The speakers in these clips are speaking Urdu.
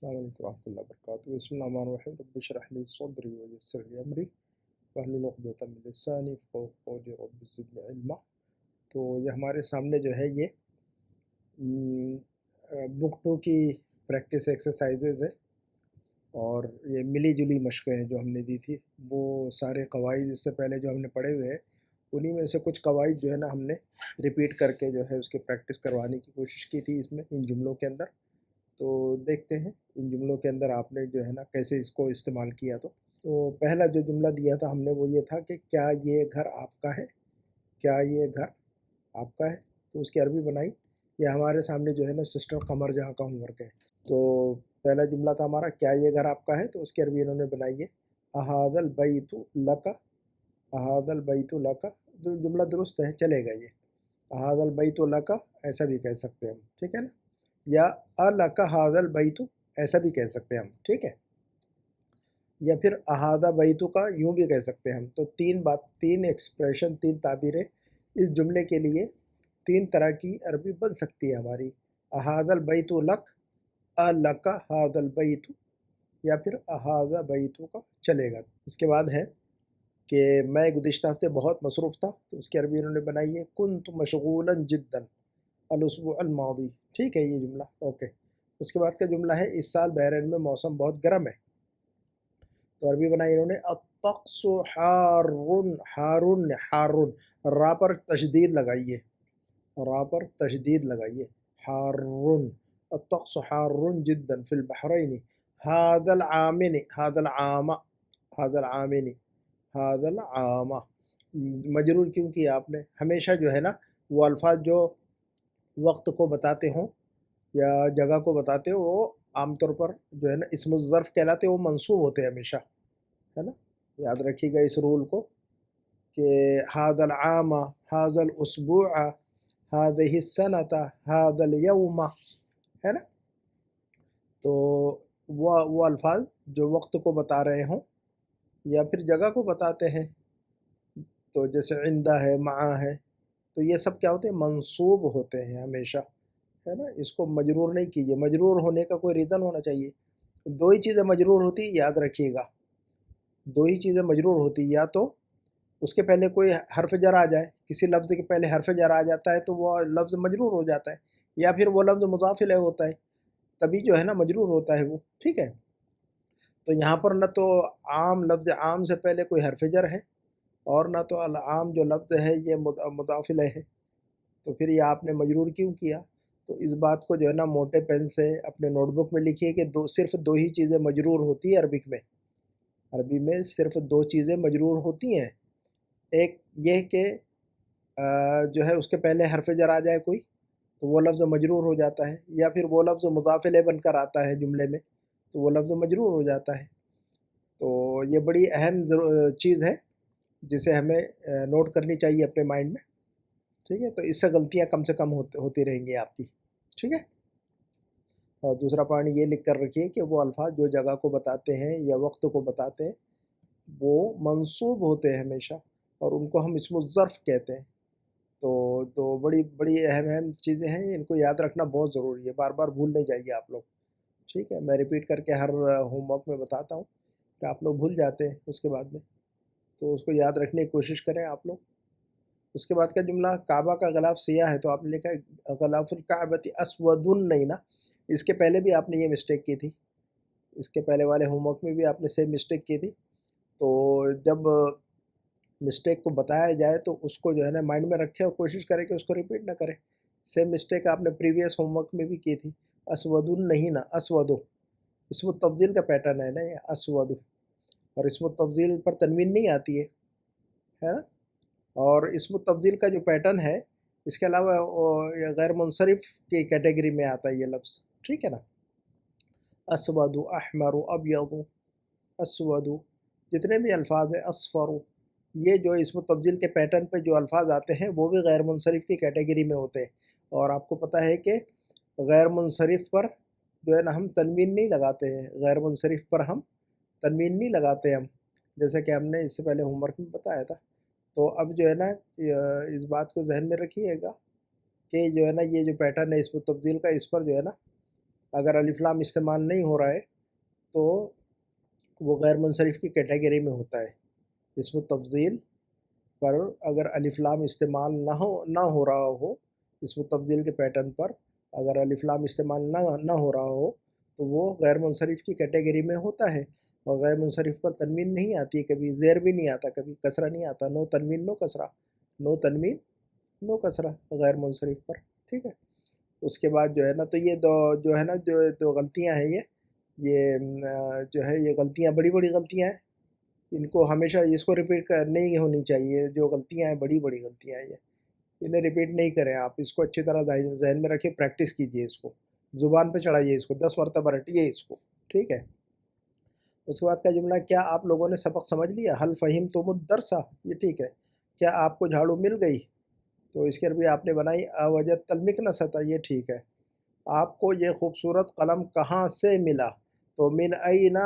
السلام علیکم ورحمۃ اللہ وبرکاتہ۔ بسم اللہ الرحمن الرحیم، رب اشرح لی صدری ویسر لی امری واحلل عقدۃ من لسانی یفقہوا قولی، رب زدنی علما۔ تو یہ ہمارے سامنے جو ہے یہ بک 2 کی پریکٹس ایکسرسائزز ہے، اور یہ ملی جلی مشقیں ہیں جو ہم نے دی تھی۔ وہ سارے قواعد اس سے پہلے جو ہم نے پڑھے ہوئے ہیں، انہی میں سے کچھ قواعد جو ہے نا ہم نے ریپیٹ کر کے جو ہے اس کی پریکٹس کروانے کی کوشش کی تھی اس میں، ان جملوں کے اندر۔ تو دیکھتے ہیں ان جملوں کے اندر آپ نے جو ہے نا کیسے اس کو استعمال کیا۔ تو پہلا جو جملہ دیا تھا ہم نے وہ یہ تھا کہ کیا یہ گھر آپ کا ہے؟ کیا یہ گھر آپ کا ہے؟ تو اس کی عربی بنائی۔ یہ ہمارے سامنے جو ہے نا سسٹر قمر جہاں کا ہوم ورک ہے۔ تو پہلا جملہ تھا ہمارا کیا یہ گھر آپ کا ہے، تو اس کی عربی انہوں نے بنائی ہے احاذ البیت لک۔ احاذ البیت لک، جو جملہ درست ہے چلے گا یہ، احاذ البیت لک ایسا بھی کہہ سکتے ہیں ہم، ٹھیک ہے نا، یا الک ھذا البیت ایسا بھی کہہ سکتے ہیں ہم، ٹھیک ہے، یا پھر احاذ بیتک کا یوں بھی کہہ سکتے ہیں ہم۔ تو تین ایکسپریشن، تین تعبیریں اس جملے کے لیے، تین طرح کی عربی بن سکتی ہے ہماری۔ احاذ البیت لک، الک ھذا البیت، یا پھر احاذ بیتک چلے گا۔ اس کے بعد ہے کہ میں گزشتہ ہفتے بہت مصروف تھا، تو اس کی عربی انہوں نے بنائی ہے کنت مشغولا جدا الاسبوع الماضی، ٹھیک ہے یہ جملہ، اوکے۔ اس کے بعد کا جملہ ہے اس سال بحرین میں موسم بہت گرم ہے، تو عربی بنائی انہوں نے الطقس حار، حارن، حارن، را پر تشدید لگائیے، را پر تشدید لگائیے، حارن، الطقس حارن جدا فی البحرین هذا العام، هذا العام، هذا العامن، هذا العام۔ مجرور کیوں کیا آپ نے؟ ہمیشہ جو ہے نا وہ الفاظ جو وقت کو بتاتے ہوں یا جگہ کو بتاتے ہوں، وہ عام طور پر جو ہے نا اسم الظرف کہلاتے، وہ منصوب ہوتے ہیں ہمیشہ، ہے نا۔ یاد رکھیے گا اس رول کو کہ هذا العام، هذا الاسبوع، هذه السنة، هذا اليوم، ہے نا۔ تو وہ الفاظ جو وقت کو بتا رہے ہوں یا پھر جگہ کو بتاتے ہیں، تو جیسے عندہ ہے، معا ہے، تو یہ سب کیا ہوتے ہیں؟ منصوب ہوتے ہیں ہمیشہ، ہے نا۔ اس کو مجرور نہیں کیجیے، مجرور ہونے کا کوئی ریزن ہونا چاہیے۔ دو ہی چیزیں مجرور ہوتی، یاد رکھیے گا، دو ہی چیزیں مجرور ہوتی، یا تو اس کے پہلے کوئی حرف جر آ جائے، کسی لفظ کے پہلے حرف جر آ جاتا ہے تو وہ لفظ مجرور ہو جاتا ہے، یا پھر وہ لفظ مضاف الیہ ہوتا ہے، تبھی جو ہے نا مجرور ہوتا ہے وہ، ٹھیک ہے۔ تو یہاں پر نہ تو عام، لفظ عام سے پہلے کوئی حرف جر ہے، اور نہ تو العام جو لفظ ہے یہ مضاف الیہ ہے، تو پھر یہ آپ نے مجرور کیوں کیا؟ تو اس بات کو جو ہے نا موٹے پین سے اپنے نوٹ بک میں لکھیے کہ صرف دو ہی چیزیں مجرور ہوتی ہے عربک میں۔ عربی میں صرف دو چیزیں مجرور ہوتی ہیں، ایک یہ کہ جو ہے اس کے پہلے حرف جر آ جائے کوئی تو وہ لفظ مجرور ہو جاتا ہے، یا پھر وہ لفظ مضاف الیہ بن کر آتا ہے جملے میں تو وہ لفظ مجرور ہو جاتا ہے۔ تو یہ بڑی اہم چیز ہے جسے ہمیں نوٹ کرنی چاہیے اپنے مائنڈ میں، ٹھیک ہے۔ تو اس سے غلطیاں کم سے کم ہوتی رہیں گی آپ کی، ٹھیک ہے۔ اور دوسرا پوائنٹ یہ لکھ کر رکھیے کہ وہ الفاظ جو جگہ کو بتاتے ہیں یا وقت کو بتاتے ہیں وہ منصوب ہوتے ہیں ہمیشہ، اور ان کو ہم اسم الظرف کہتے ہیں۔ تو بڑی بڑی اہم چیزیں ہیں، ان کو یاد رکھنا بہت ضروری ہے، بار بار بھول نہیں جائیے آپ لوگ، ٹھیک ہے۔ میں ریپیٹ کر کے ہر ہوم ورک میں بتاتا ہوں کہ آپ لوگ بھول جاتے ہیں اس کے بعد میں، تو اس کو یاد رکھنے کی کوشش کریں آپ لوگ۔ اس کے بعد کا جملہ کعبہ کا غلاف سیاہ ہے، تو آپ نے لکھا ہے غلاف الکعبۃ اسود، نہیں نا، اس کے پہلے بھی آپ نے یہ مسٹیک کی تھی، اس کے پہلے والے ہوم ورک میں بھی آپ نے سیم مسٹیک کی تھی۔ تو جب مسٹیک کو بتایا جائے تو اس کو جو ہے نا مائنڈ میں رکھے اور کوشش کرے کہ اس کو ریپیٹ نہ کرے۔ سیم مسٹیک آپ نے پریویس ہوم ورک میں بھی کی تھی، اسود نہیں نا، اسودو، اسم التفضیل کا پیٹرن ہے نا یہ، اسود، اور اسم التفضیل پر تنوین نہیں آتی ہے نا۔ اور اسم التفضیل کا جو پیٹرن ہے اس کے علاوہ غیر منصرف کی کیٹیگری میں آتا ہے یہ لفظ، ٹھیک ہے نا۔ اسود، احمر، ابیض، اسود، جتنے بھی الفاظ ہیں، اصفر، یہ جو اسم تفضیل کے پیٹرن پہ جو الفاظ آتے ہیں وہ بھی غیر منصرف کی کیٹیگری میں ہوتے ہیں، اور آپ کو پتہ ہے کہ غیر منصرف پر جو ہے نا ہم تنوین نہیں لگاتے ہیں، غیر منصرف پر ہم تنوین نہیں لگاتے ہم، جیسا کہ ہم نے اس سے پہلے ہوم ورک میں بتایا تھا۔ تو اب جو ہے نا اس بات کو ذہن میں رکھیے گا کہ جو ہے نا یہ جو پیٹرن ہے اسم تفضیل کا، اس پر جو ہے نا اگر الف لام استعمال نہیں ہو رہا ہے تو وہ غیر منصرف کی کیٹیگری میں ہوتا ہے۔ اسم تفضیل پر اگر الف لام استعمال نہ ہو رہا ہو، اسم تفضیل کے پیٹرن پر اگر الف لام استعمال نہ ہو رہا ہو تو وہ غیر منصرف کی کیٹیگری میں ہوتا ہے۔ اور غیر منصرف پر تنوین نہیں آتی، کبھی زیر بھی نہیں آتا، کبھی کسرہ نہیں آتا، نو تنوین نو کسرہ، نو تنوین نو کسرہ غیر منصرف پر، ٹھیک ہے۔ اس کے بعد جو ہے نا تو یہ جو ہے نا جو غلطیاں ہیں یہ جو ہے یہ غلطیاں بڑی بڑی غلطیاں ہیں، ان کو ہمیشہ اس کو ریپیٹ نہیں ہونی چاہیے۔ جو غلطیاں ہیں بڑی بڑی غلطیاں ہیں، انہیں ریپیٹ نہیں کریں آپ، اس کو اچھی طرح ذہن میں رکھیں، پریکٹس کیجئے، اس کو زبان پہ چڑھائیے، اس کو 10 مرتبہ رٹیے اس کو، ٹھیک ہے۔ اس کے بعد کا جملہ، کیا آپ لوگوں نے سبق سمجھ لیا؟ حل فہمتم الدرس، یہ ٹھیک ہے۔ کیا آپ کو جھاڑو مل گئی؟ تو اس کی عربی آپ نے بنائی اوجدت المکنسۃ، یہ ٹھیک ہے۔ آپ کو یہ خوبصورت قلم کہاں سے ملا؟ تو من این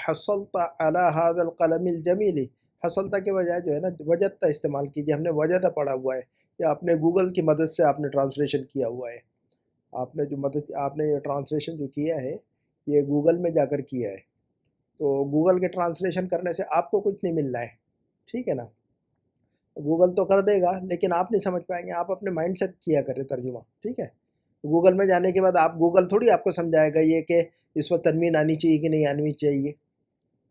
حصلت علی هذا القلم الجمیل، حصلت کے بجائے جو ہے نا وجدت استعمال کیجیے، ہم نے وجد پڑھا ہوا ہے، یا آپ نے گوگل کی مدد سے آپ نے ٹرانسلیشن کیا ہوا ہے، آپ نے یہ ٹرانسلیشن جو کیا ہے یہ گوگل میں جا کر کیا ہے، تو گوگل کے ٹرانسلیشن کرنے سے آپ کو کچھ نہیں ملنا ہے، ٹھیک ہے نا۔ گوگل تو کر دے گا لیکن آپ نہیں سمجھ پائیں گے، آپ اپنے مائنڈ سے کیا کریں ترجمہ، ٹھیک ہے۔ گوگل میں جانے کے بعد گوگل تھوڑی آپ کو سمجھائے گا یہ کہ اس پر تنوین آنی چاہیے کہ نہیں آنی چاہیے،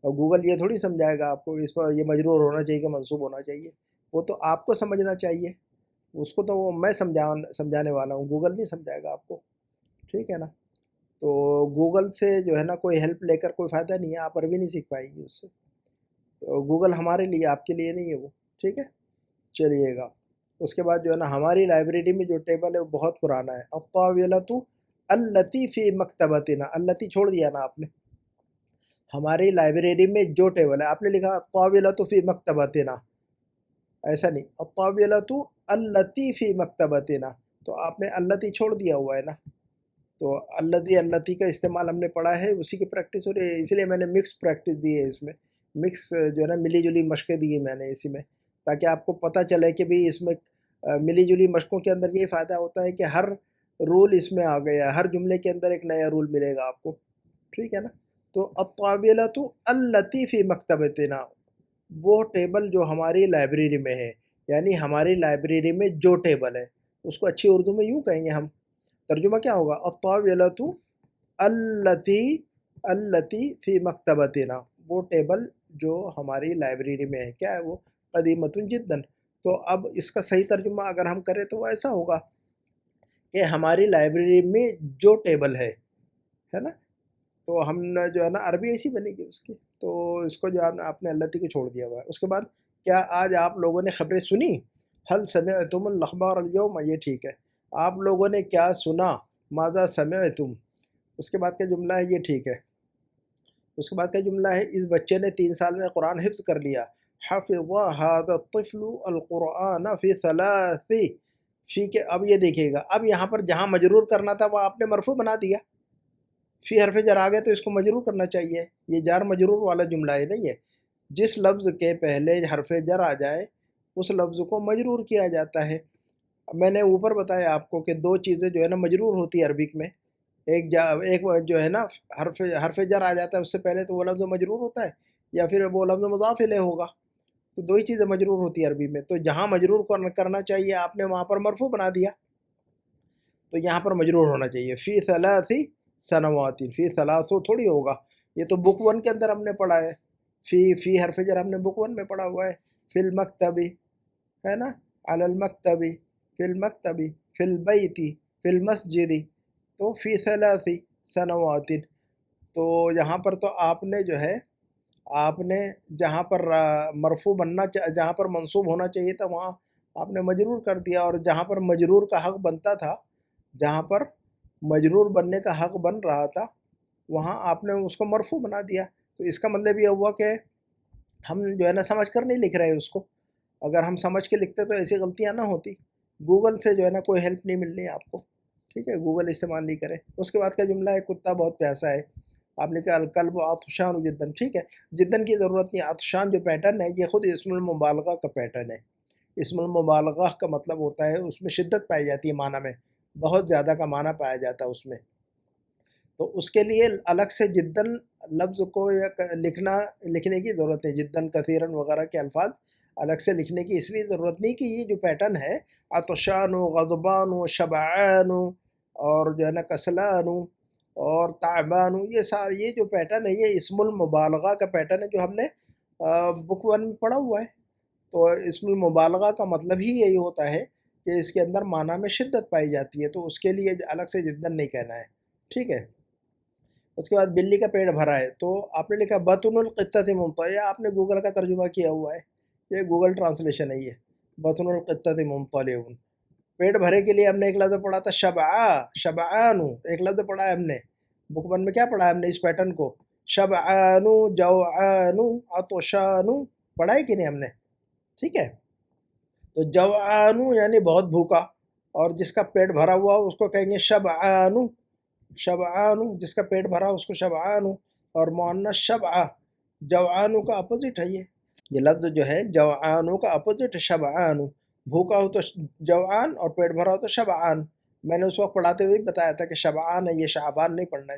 اور گوگل یہ تھوڑی سمجھائے گا آپ کو اس پر یہ مجرور ہونا چاہیے کہ منصوب ہونا چاہیے، وہ تو آپ کو سمجھنا چاہیے، اس کو تو وہ میں سمجھانے والا ہوں، گوگل نہیں سمجھائے گا آپ کو، ٹھیک ہے نا۔ تو گوگل سے جو ہے نا کوئی ہیلپ لے کر کوئی فائدہ نہیں ہے، آپ عربی نہیں سیکھ پائیں گے اس سے، تو گوگل ہمارے لیے، آپ کے لیے نہیں ہے وہ، ٹھیک ہے۔ چلیے گا، اس کے بعد جو ہے نا ہماری لائبریری میں جو ٹیبل ہے وہ بہت پرانا ہے۔ الطاولۃ التی فی مکتبتنا، التی چھوڑ دیا نا آپ نے، ہماری لائبریری میں جو ٹیبل ہے، آپ نے لکھا الطاولۃ فی مکتبتنا، ایسا نہیں، الطاولۃ التی فی مکتبتنا، تو آپ نے التی چھوڑ دیا ہوا ہے نا، تو التی کا استعمال ہم نے پڑھا ہے، اسی کی پریکٹس ہو رہی ہے، اس لیے میں نے مکس پریکٹس دی ہے، اس میں مکس جو ہے نا ملی جلی مشقیں دی ہیں میں نے اسی میں، تاکہ آپ کو پتہ چلے کہ بھی اس میں ملی جلی مشقوں کے اندر یہ فائدہ ہوتا ہے کہ ہر رول اس میں آ گیا، ہر جملے کے اندر ایک نیا رول ملے گا آپ کو، ٹھیک ہے نا۔ تو الطاولۃ التی فی مکتبتنا، وہ ٹیبل جو ہماری لائبریری میں ہے، یعنی ہماری لائبریری میں جو ٹیبل ہے، اس کو اچھی اردو میں یوں کہیں گے ہم، ترجمہ کیا ہوگا؟ الطاولۃ التی فی مکتبتنا، وہ ٹیبل جو ہماری لائبریری میں ہے، کیا ہے وہ؟ قدیمۃ جدا۔ تو اب اس کا صحیح ترجمہ اگر ہم کریں تو وہ ایسا ہوگا کہ ہماری لائبریری میں جو ٹیبل ہے نا، تو ہم نے جو ہے نا عربی ایسی بنے گی اس کی، تو اس کو جو آپ نے التی کو چھوڑ دیا ہوا ہے۔ اس کے بعد، کیا آج آپ لوگوں نے خبریں سنی؟ حل سمعتم الاخبار اليوم، یہ ٹھیک ہے، آپ لوگوں نے کیا سنا؟ ماذا سمعتم، اس کے بعد کا جملہ ہے، یہ ٹھیک ہے۔ اس کے بعد کا جملہ ہے، اس بچے نے 3 سال میں قرآن حفظ کر لیا، حفظ هذا الطفل القرآن فی 3، فی کے، اب یہ دیکھیے گا، اب یہاں پر جہاں مجرور کرنا تھا وہ آپ نے مرفوع بنا دیا، فی حرف جر آ گئے تو اس کو مجرور کرنا چاہیے، یہ جار مجرور والا جملہ ہے نہیں ہے، جس لفظ کے پہلے حرف جر آ جائے اس لفظ کو مجرور کیا جاتا ہے۔ میں نے اوپر بتایا آپ کو کہ 2 چیزیں جو ہے نا مجرور ہوتی ہے عربک میں، ایک جو ہے نا حرف جر آ جاتا ہے اس سے پہلے تو وہ لفظ مجرور ہوتا ہے، یا پھر وہ لفظ مضاف الیہ ہوگا، تو 2 ہی چیزیں مجرور ہوتی ہے عربی میں، تو جہاں مجرور کرنا چاہیے آپ نے وہاں پر مرفوع بنا دیا، تو یہاں پر مجرور ہونا چاہیے، فی 3 سنوات، فی 3 تھوڑی ہوگا، یہ تو بک 1 کے اندر ہم نے پڑھا ہے، فی حرف جر ہم نے بک 1 میں پڑھا ہوا ہے، فی المکتبی ہے نا، علی المکتبی، فی المکتبی، فی البیتی، فی المسجدی، تو فی 3 سنوات، تو یہاں پر تو آپ نے جو ہے، آپ نے جہاں پر مرفوع جہاں پر منصوب ہونا چاہیے تھا وہاں آپ نے مجرور کر دیا، اور جہاں پر مجرور کا حق بنتا تھا، جہاں پر مجرور بننے کا حق بن رہا تھا وہاں آپ نے اس کو مرفوع بنا دیا، تو اس کا مطلب یہ ہوا کہ ہم جو ہے نا سمجھ کر نہیں لکھ رہے اس کو، اگر ہم سمجھ کے لکھتے تو ایسی غلطیاں نہ ہوتی۔ گوگل سے جو ہے نا کوئی ہیلپ نہیں ملنی ہے آپ کو، ٹھیک ہے، گوگل استعمال نہیں کریں۔ اس کے بعد کا جملہ ہے، کتا بہت پیاسا ہے، آپ نے کہا الکلب عطشان جدا، ٹھیک ہے، جدن کی ضرورت نہیں، عطشان جو پیٹرن ہے یہ خود اسم المبالغہ کا پیٹرن ہے، اسم المبالغہ کا مطلب ہوتا ہے اس میں شدت پائی جاتی ہے، معنی میں بہت زیادہ کا معنی پایا جاتا ہے اس میں، تو اس کے لیے الگ سے جدن لفظ کو یا لکھنے کی ضرورت ہے. جدن، کثیرن وغیرہ کے الفاظ الگ سے لکھنے کی اس لیے ضرورت نہیں کہ یہ جو پیٹرن ہے عطشان و غضبان و شبعان اور جو ہے نا کسلان اور تعبان، یہ جو پیٹرن ہے یہ اسم المبالغہ کا پیٹرن ہے جو ہم نے بک 1 میں پڑھا ہوا ہے. تو اسم المبالغہ کا مطلب ہی یہی ہوتا ہے کہ اس کے اندر معنی میں شدت پائی جاتی ہے، تو اس کے لیے الگ سے جدن نہیں کہنا ہے. ٹھیک ہے. اس کے بعد بلی کا پیٹ بھرا ہے، تو آپ نے لکھا بطن القطۃ ممتلئ، آپ نے گوگل کا ترجمہ کیا ہوا ہے، یہ گوگل ٹرانسلیشن ہے. یہ بطن القطۃ ممتلئ، پیٹ بھرے کے لیے ہم نے ایک لفظ پڑھا تھا شبعان، ایک لفظ پڑھا ہے ہم نے بک 1 میں. کیا پڑھا ہے ہم نے اس پیٹرن کو؟ شبعان، جوعان، عطشان، پڑھا ہے کہ نہیں ہم نے؟ ٹھیک ہے. تو جوعان یعنی بہت بھوکا، اور جس کا پیٹ بھرا ہوا اس کو کہیں گے شبعان. شبعان، جس کا پیٹ بھرا اس کو شبعان، اور مؤنث شبعہ. جوعان کا اپوزٹ ہے یہ لفظ جو ہے جوعان کا اپوزٹ ہے شبعان. بھوکا ہو تو جوعان اور پیٹ بھرا ہو تو شبعان. میں نے اس وقت پڑھاتے ہوئے بتایا تھا کہ شبعان ہے، یہ شعبان نہیں پڑھنا ہے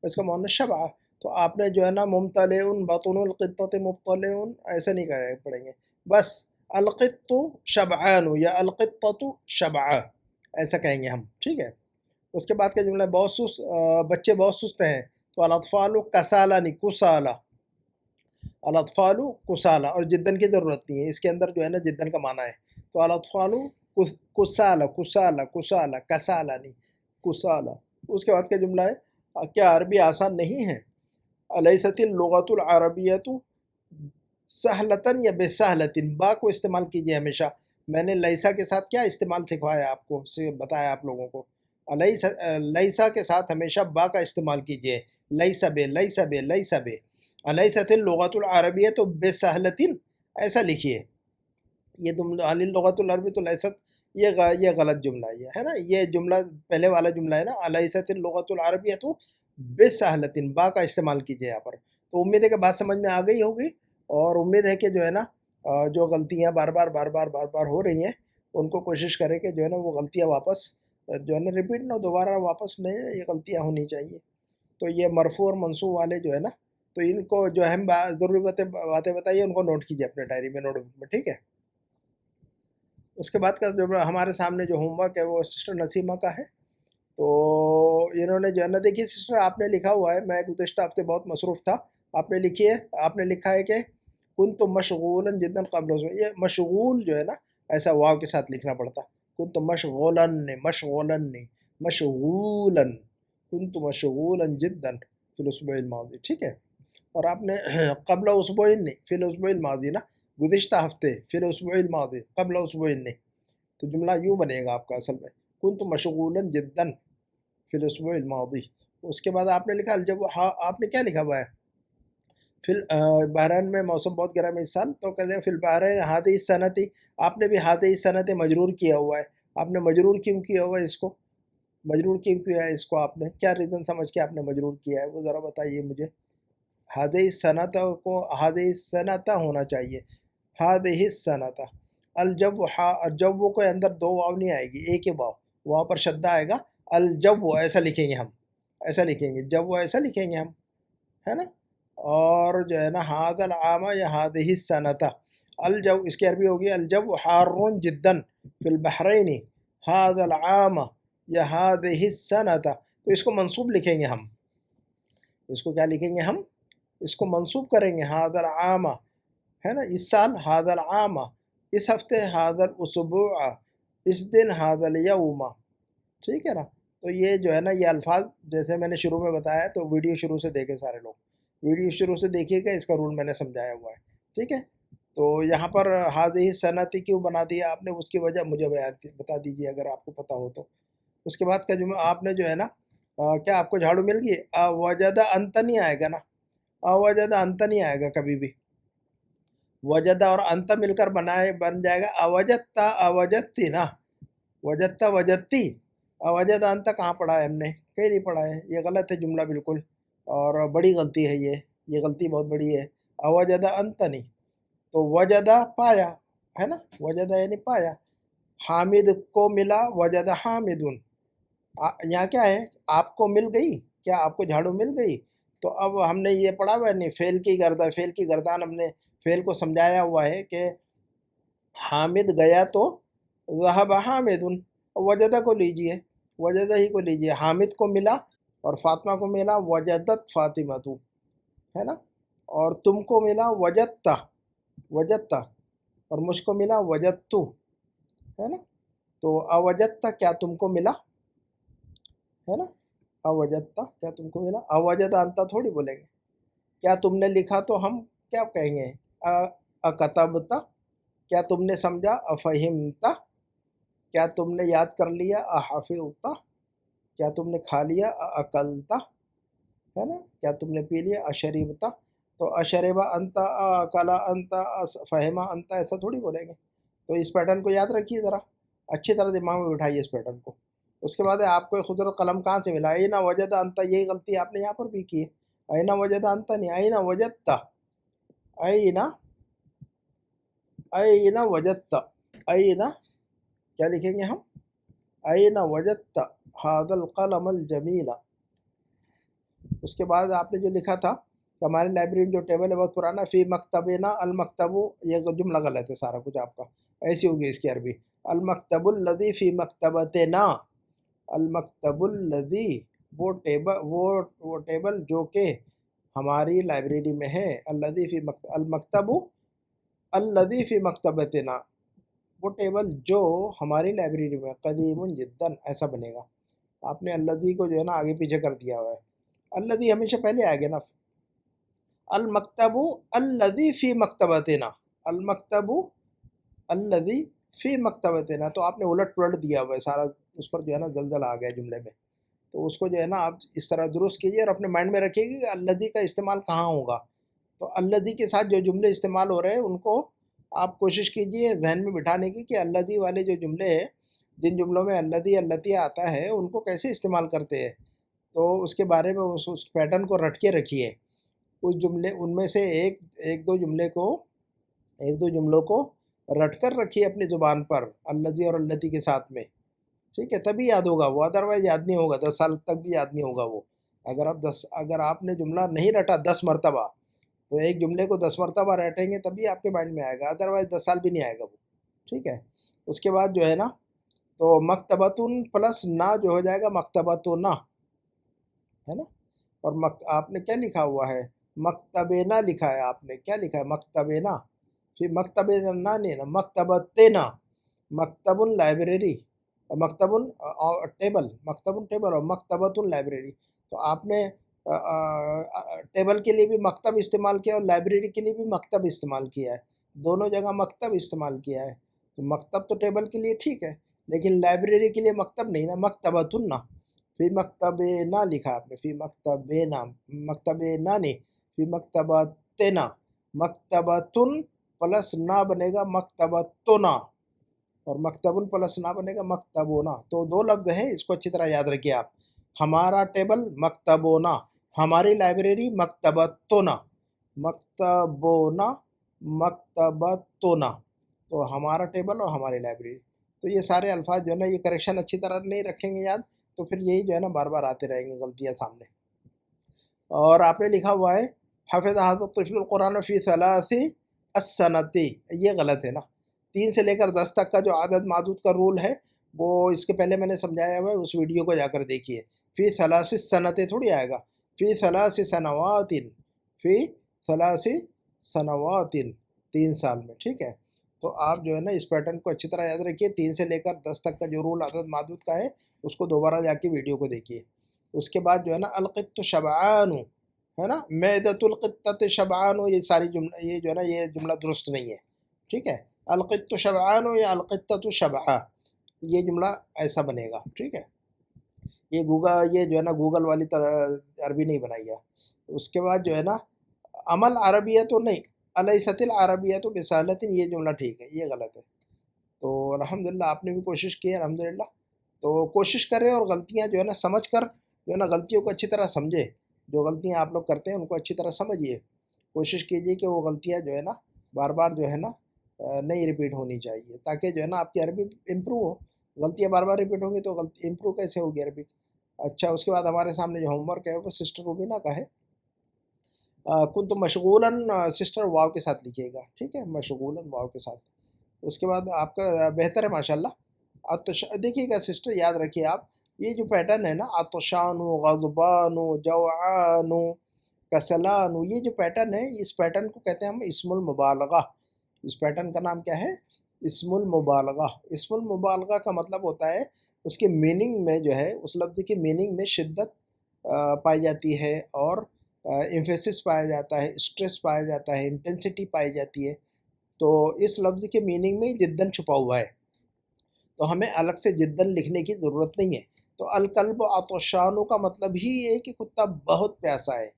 اس کا مؤنث شبعہ. تو آپ نے جو ہے نا ممتلئ بطن القطۃ ممتلئ ایسے نہیں پڑھیں گے، بس القط شبعان یا القطۃ شبعہ ایسا کہیں گے ہم. ٹھیک ہے. اس کے بعد کا جملہ بچے بہت سست ہیں، تو الاطفال کسالہ نہیں کسالہ. الاطفال کسالہ، اور جدن کی ضرورت نہیں ہے، اس کے اندر جو ہے نا جدن کا معنی ہے. تو الاطفال کسالہ کسالہ نہیں کسالہ. اس کے بعد کا جملہ ہے کیا عربی آسان نہیں ہے؟ الیست اللغۃ العربیۃ سہلتاً یا بسہلتن. با کو استعمال کیجئے ہمیشہ. میں نے لیسا کے ساتھ کیا استعمال سکھوایا آپ کو، بتایا آپ لوگوں کو. لیسا کے ساتھ ہمیشہ با کا استعمال کیجئے. لیسا بے لیسا بے لیسا بے. الیست اللغۃ العربیۃ بسہلتن ایسا لکھیے. یہ اللغۃ العربی تو لیست، یہ غلط جملہ ہے نا. یہ جملہ پہلے والا جملہ ہے نا، الیست اللغۃ العربیۃ بسہلتن، با کا استعمال کیجئے یہاں پر. تو امید ہے کہ بات سمجھ میں آ گئی ہوگی، اور امید ہے کہ جو ہے نا جو غلطیاں بار بار ہو رہی ہیں ان کو کوشش کریں کہ جو ہے نا وہ غلطیاں واپس جو ہے نا ریپیٹ نہ دوبارہ واپس نہیں، یہ غلطیاں ہونی چاہیے. تو یہ مرفوع اور منصوب والے جو ہے نا، تو ان کو جو اہم ضروری باتیں بتائیے ان کو نوٹ کیجیے اپنے ڈائری میں، نوٹ بک میں. ٹھیک ہے. اس کے بعد کا جو ہمارے سامنے جو ہوم ورک ہے وہ سسٹر نسیمہ کا ہے. تو انہوں نے جو ہے نا دیکھیے سسٹر، آپ نے لکھا ہوا ہے، میں گزشتہ ہفتے بہت مصروف تھا. آپ نے لکھا ہے کہ کنت مشغولا جدا قبل. یہ مشغول جو ہے نا ایسا واو کے ساتھ لکھنا پڑتا. کنت مشغولا مشغولا کنت مشغولا جدا فی الاسبوع الماضی. ٹھیک ہے. اور آپ نے قبل اسبوع نہیں، فی الاسبوع الماضی نا، گزشتہ ہفتے، فی الاسبوع الماضی قبل اسبوع نہیں. تو جملہ یوں بنے گا آپ کا اصل میں کنت مشغولا جدا فی الاسبوع الماضی. اس کے بعد آپ نے لکھا جب آپ نے کیا لکھا ہوا ہے؟ فی البحرین میں موسم بہت گرم ہے اس سال. تو کہتے ہیں فی البحرین ہذه السنۃ. آپ نے بھی هذه السنۃ مجرور کیا ہوا ہے. آپ نے مجرور کیوں کیا ہوا ہے اس کو؟ مجرور کیوں کیا ہے اس کو؟ آپ نے کیا ریزن سمجھ کے آپ نے مجرور کیا ہے وہ ذرا بتائیے مجھے. هذه السنۃ کو هذه السنۃ ہونا چاہیے، هذه السنۃ. الجو کے اندر دو واو نہیں آئے گی، ایک ہی واو، وہاں پر شدہ آئے گا. الجو ایسا لکھیں گے ہم، ایسا لکھیں گے جو ایسا لکھیں گے ہم، ہے نا. اور جو ہے نا هذا العام یا هذه السنۃ. الجو اس کی عربی ہوگی الجو حار جدا فی البحرین هذا العام یا هذه السنۃ. تو اس کو منصوب لکھیں گے ہم. اس کو کیا لکھیں گے ہم؟ اس کو منصوب کریں گے هذا العام، ہے نا، اس سال هذا العام، اس ہفتے هذا الاسبوع، اس دن هذا اليوم. ٹھیک ہے نا. تو یہ جو ہے نا یہ الفاظ جیسے میں نے شروع میں بتایا، تو ویڈیو شروع سے دیکھیں سارے لوگ، ویڈیو شروع سے دیکھیے گا، اس کا رول میں نے سمجھایا ہوا ہے. ٹھیک ہے. تو یہاں پر هذه السنۃ کیوں بنا دیا آپ نے، اس کی وجہ مجھے بتا دیجیے اگر آپ کو پتہ ہو تو. اس کے بعد کا جملہ آپ نے جو ہے نا کیا آپ کو جھاڑو مل گئی؟ وجد انت نہیں آئے گا نا، وجد انت نہیں آئے گا کبھی بھی. وجدہ اور انت مل کر بن جائے گا اوجدتا اوجدتی نا، وجدتا وجدتی. وجد انت کہاں پڑھا ہے ہم نے؟ کہیں نہیں پڑھا ہے. یہ غلط ہے جملہ بالکل، اور بڑی غلطی ہے یہ غلطی بہت بڑی ہے. اوجدہ انت نہیں. تو وجدہ پایا، ہے نا، وجدہ یعنی پایا. حامد کو ملا، وجدہ حامدن. یہاں کیا ہے؟ آپ کو مل گئی کیا آپ کو جھاڑو مل گئی؟ تو اب ہم نے یہ پڑھا ہوا ہے نہیں، فعل کی گردان ہم نے فعل کو سمجھایا ہوا ہے کہ حامد گیا تو ذہب حامد، وجدہ کو لیجئے، وجدہ ہی کو لیجئے، حامد کو ملا اور فاطمہ کو ملا وجدت فاطمہ تو، ہے نا، اور تم کو ملا وجدتا، وجدتا، اور مجھ کو ملا وجدتو، ہے نا، تو اوجدتا کیا تم کو ملا، ہے نا، اوجدتا کیا تم کو ملا، اوجد انتا تھوڑی بولیں گے، کیا تم نے لکھا تو ہم کیا کہیں گے، اکتبتا کیا تم نے سمجھا، افہمتا کیا تم نے یاد کر لیا، احفظتا کیا تم نے کھا لیا، اکلتا ہے نا، کیا تم نے پی لیا، اشریبتا، تو اشربا انتا، اکلا انتا، فہمہ انتا ایسا تھوڑی بولیں گے۔ تو اس پیٹرن کو یاد رکھیے ذرا، اچھی طرح دماغ میں بٹھائیے اس پیٹرن کو۔ اس کے بعد ہے آپ کو خضر قلم کہاں سے ملا، اینا وجد انتا، یہی غلطی آپ نے یہاں پر بھی کی ہے، اینا وجد انتا نہیں، اینا وجدتا، اینا، اینا وجدتا، اینا کیا لکھیں گے ہم، اینا وجدتا هذا القلم الجمیل۔ اس کے بعد آپ نے جو لکھا تھا کہ ہمارے لائبریری میں جو ٹیبل ہے بہت پرانا، فی مکتبنا المکتب، یہ جملہ غلط ہے سارا کچھ آپ کا، ایسی ہوگی اس کی عربی، المکتب الذی فی مکتبتنا، المکتب الذی وہ ٹیبل جو کہ ہماری لائبریری میں ہے، الذی فی المکتب الذی فی مکتبتنا، وہ ٹیبل جو ہماری لائبریری میں، قدیم جدا ایسا بنے گا۔ آپ نے الذی کو جو ہے نا آگے پیچھے کر دیا ہوا ہے، الذی ہمیشہ پہلے آئے گا نا، المکتب الذی فی مکتبتنا، المکتب الذی فی مکتبتنا، تو آپ نے الٹ پلٹ دیا ہوا ہے سارا، اس پر جو ہے نا دلدل آ گیا جملے میں، تو اس کو جو ہے نا آپ اس طرح درست کیجئے اور اپنے مائنڈ میں رکھیے کہ الذی کا استعمال کہاں ہوگا۔ تو الذی کے ساتھ جو جملے استعمال ہو رہے ہیں ان کو آپ کوشش کیجئے ذہن میں بٹھانے کی کہ الذی والے جو جملے ہیں، جن جملوں میں الذی التی آتا ہے ان کو کیسے استعمال کرتے ہیں، تو اس کے بارے میں اس پیٹرن کو رٹ کے رکھیے، اس جملے ان میں سے ایک دو جملوں کو رٹ کر رکھیے اپنی زبان پر، الذی اور التی کے ساتھ میں، ٹھیک ہے، تبھی یاد ہوگا وہ، ادروائز یاد نہیں ہوگا، 10 سال تک بھی یاد نہیں ہوگا وہ۔ اگر آپ نے جملہ نہیں رٹا 10 مرتبہ، تو ایک جملے کو 10 مرتبہ رٹیں گے تبھی آپ کے مائنڈ میں آئے گا، ادروائز 10 سال بھی نہیں آئے گا وہ، ٹھیک ہے۔ اس کے بعد جو ہے نا، تو مکتبتن پلس نا جو ہو جائے گا مکتبتنا، ہے نا، اور آپ نے کیا لکھا ہوا ہے، مکتبنا لکھا ہے، آپ نے کیا لکھا ہے، مکتبنا، پھر مکتبنا نہیں نا، مکتبتنا، مکتب لائبریری، مکتب ٹیبل اور مکتبۃ لائبریری، تو آپ نے ٹیبل کے لیے بھی مکتب استعمال کیا اور لائبریری کے لیے بھی مکتب استعمال کیا ہے، دونوں جگہ مکتب استعمال کیا ہے، تو مکتب تو ٹیبل کے لیے ٹھیک ہے لیکن لائبریری کے لیے مکتب نہیں نا، مکتبۃ نا، فی مکتبنا لکھا آپ نے، فی مکتبنا، مکتبنا نہیں، فی مکتبتنا، مکتبتن پلس نا بنے گا مکتبتنا، اور مکتبن پلس نا بنے گا مکتبونا، تو 2 لفظ ہیں، اس کو اچھی طرح یاد رکھیے آپ، ہمارا ٹیبل مکتبونا، ہماری لائبریری مکتبتنا، مکتبونا، مکتبتنا، تو ہمارا ٹیبل اور ہماری لائبریری، تو یہ سارے الفاظ جو ہے نا، یہ کریکشن اچھی طرح نہیں رکھیں گے یاد، تو پھر یہی جو ہے نا بار بار آتے رہیں گے غلطیاں سامنے۔ اور آپ نے لکھا ہوا ہے حفظ هذا الطفل القرآن فی 3 السنۃ، یہ غلط ہے نا، 3 سے لے کر 10 تک کا جو عدد معدود کا رول ہے وہ اس کے پہلے میں نے سمجھایا ہوا ہے، اس ویڈیو کو جا کر دیکھیے، فی 3 تھوڑی آئے گا، فی 3 سنوات، فی 3 سنوات، 3 سال میں، ٹھیک ہے۔ تو آپ جو ہے نا اس پیٹرن کو اچھی طرح یاد رکھیے، 3 سے لے کر 10 تک کا جو رول عدد معدود کا ہے اس کو دوبارہ جا کے ویڈیو کو دیکھیے۔ اس کے بعد جو ہے نا القط شبعان، ہے نا، معدۃ القطۃ شبعان، یہ ساری جملہ، یہ جو ہے نا یہ جملہ درست نہیں ہے، ٹھیک ہے، القط شبعان یا القطۃ شبعا، یہ جملہ ایسا بنے گا، ٹھیک ہے، یہ جو ہے نا گوگل والی طرح عربی نہیں بنائی ہے۔ اس کے بعد جو ہے نا عمل عربیت تو نہیں، الیست العربیت بسالت، یہ جملہ ٹھیک ہے، یہ غلط ہے۔ تو الحمدللہ آپ نے بھی کوشش کی ہے، الحمدللہ، تو کوشش کریں اور غلطیاں جو ہے نا سمجھ کر جو ہے نا غلطیوں کو اچھی طرح سمجھے، جو غلطیاں آپ لوگ کرتے ہیں ان کو اچھی طرح سمجھیے، کوشش کیجیے کہ وہ غلطیاں جو ہے نا بار بار جو ہے نا نہیں ریپیٹ ہونی چاہیے، تاکہ جو ہے نا آپ کی عربی امپروو ہو، غلطیاں بار بار ریپیٹ ہوں گی تو امپروو کیسے ہوگی عربی؟ اچھا، اس کے بعد ہمارے سامنے جو ہوم ورک ہے وہ سسٹر روبینہ کا ہے. کن تو مشغولاً سسٹر واو کے ساتھ لکھیے گا، ٹھیک ہے، مشغولاً واو کے ساتھ. اس کے بعد آپ کا بہتر ہے ماشاء اللہ. دیکھیے گا سسٹر، یاد رکھیے آپ، یہ جو پیٹرن ہے نا، عطشان، غضبان، جوعان، کسلان، یہ جو پیٹرن ہے، اس پیٹرن کو کہتے ہیں ہم اسم المبالغہ. اس پیٹرن کا نام کیا ہے؟ اسم المبالغہ. اسم المبالغہ کا مطلب ہوتا ہے اس کے میننگ میں جو ہے، اس لفظ کی میننگ میں شدت پائی جاتی ہے، اور ایمفیسس پایا جاتا ہے، اسٹریس پایا جاتا ہے، انٹینسٹی پائی جاتی ہے. تو اس لفظ کے میننگ میں جداً چھپا ہوا ہے، تو ہمیں الگ سے جداً لکھنے کی ضرورت نہیں ہے. تو الکلب عطشان کا مطلب ہی یہ ہے کہ کتا بہت پیاسا ہے.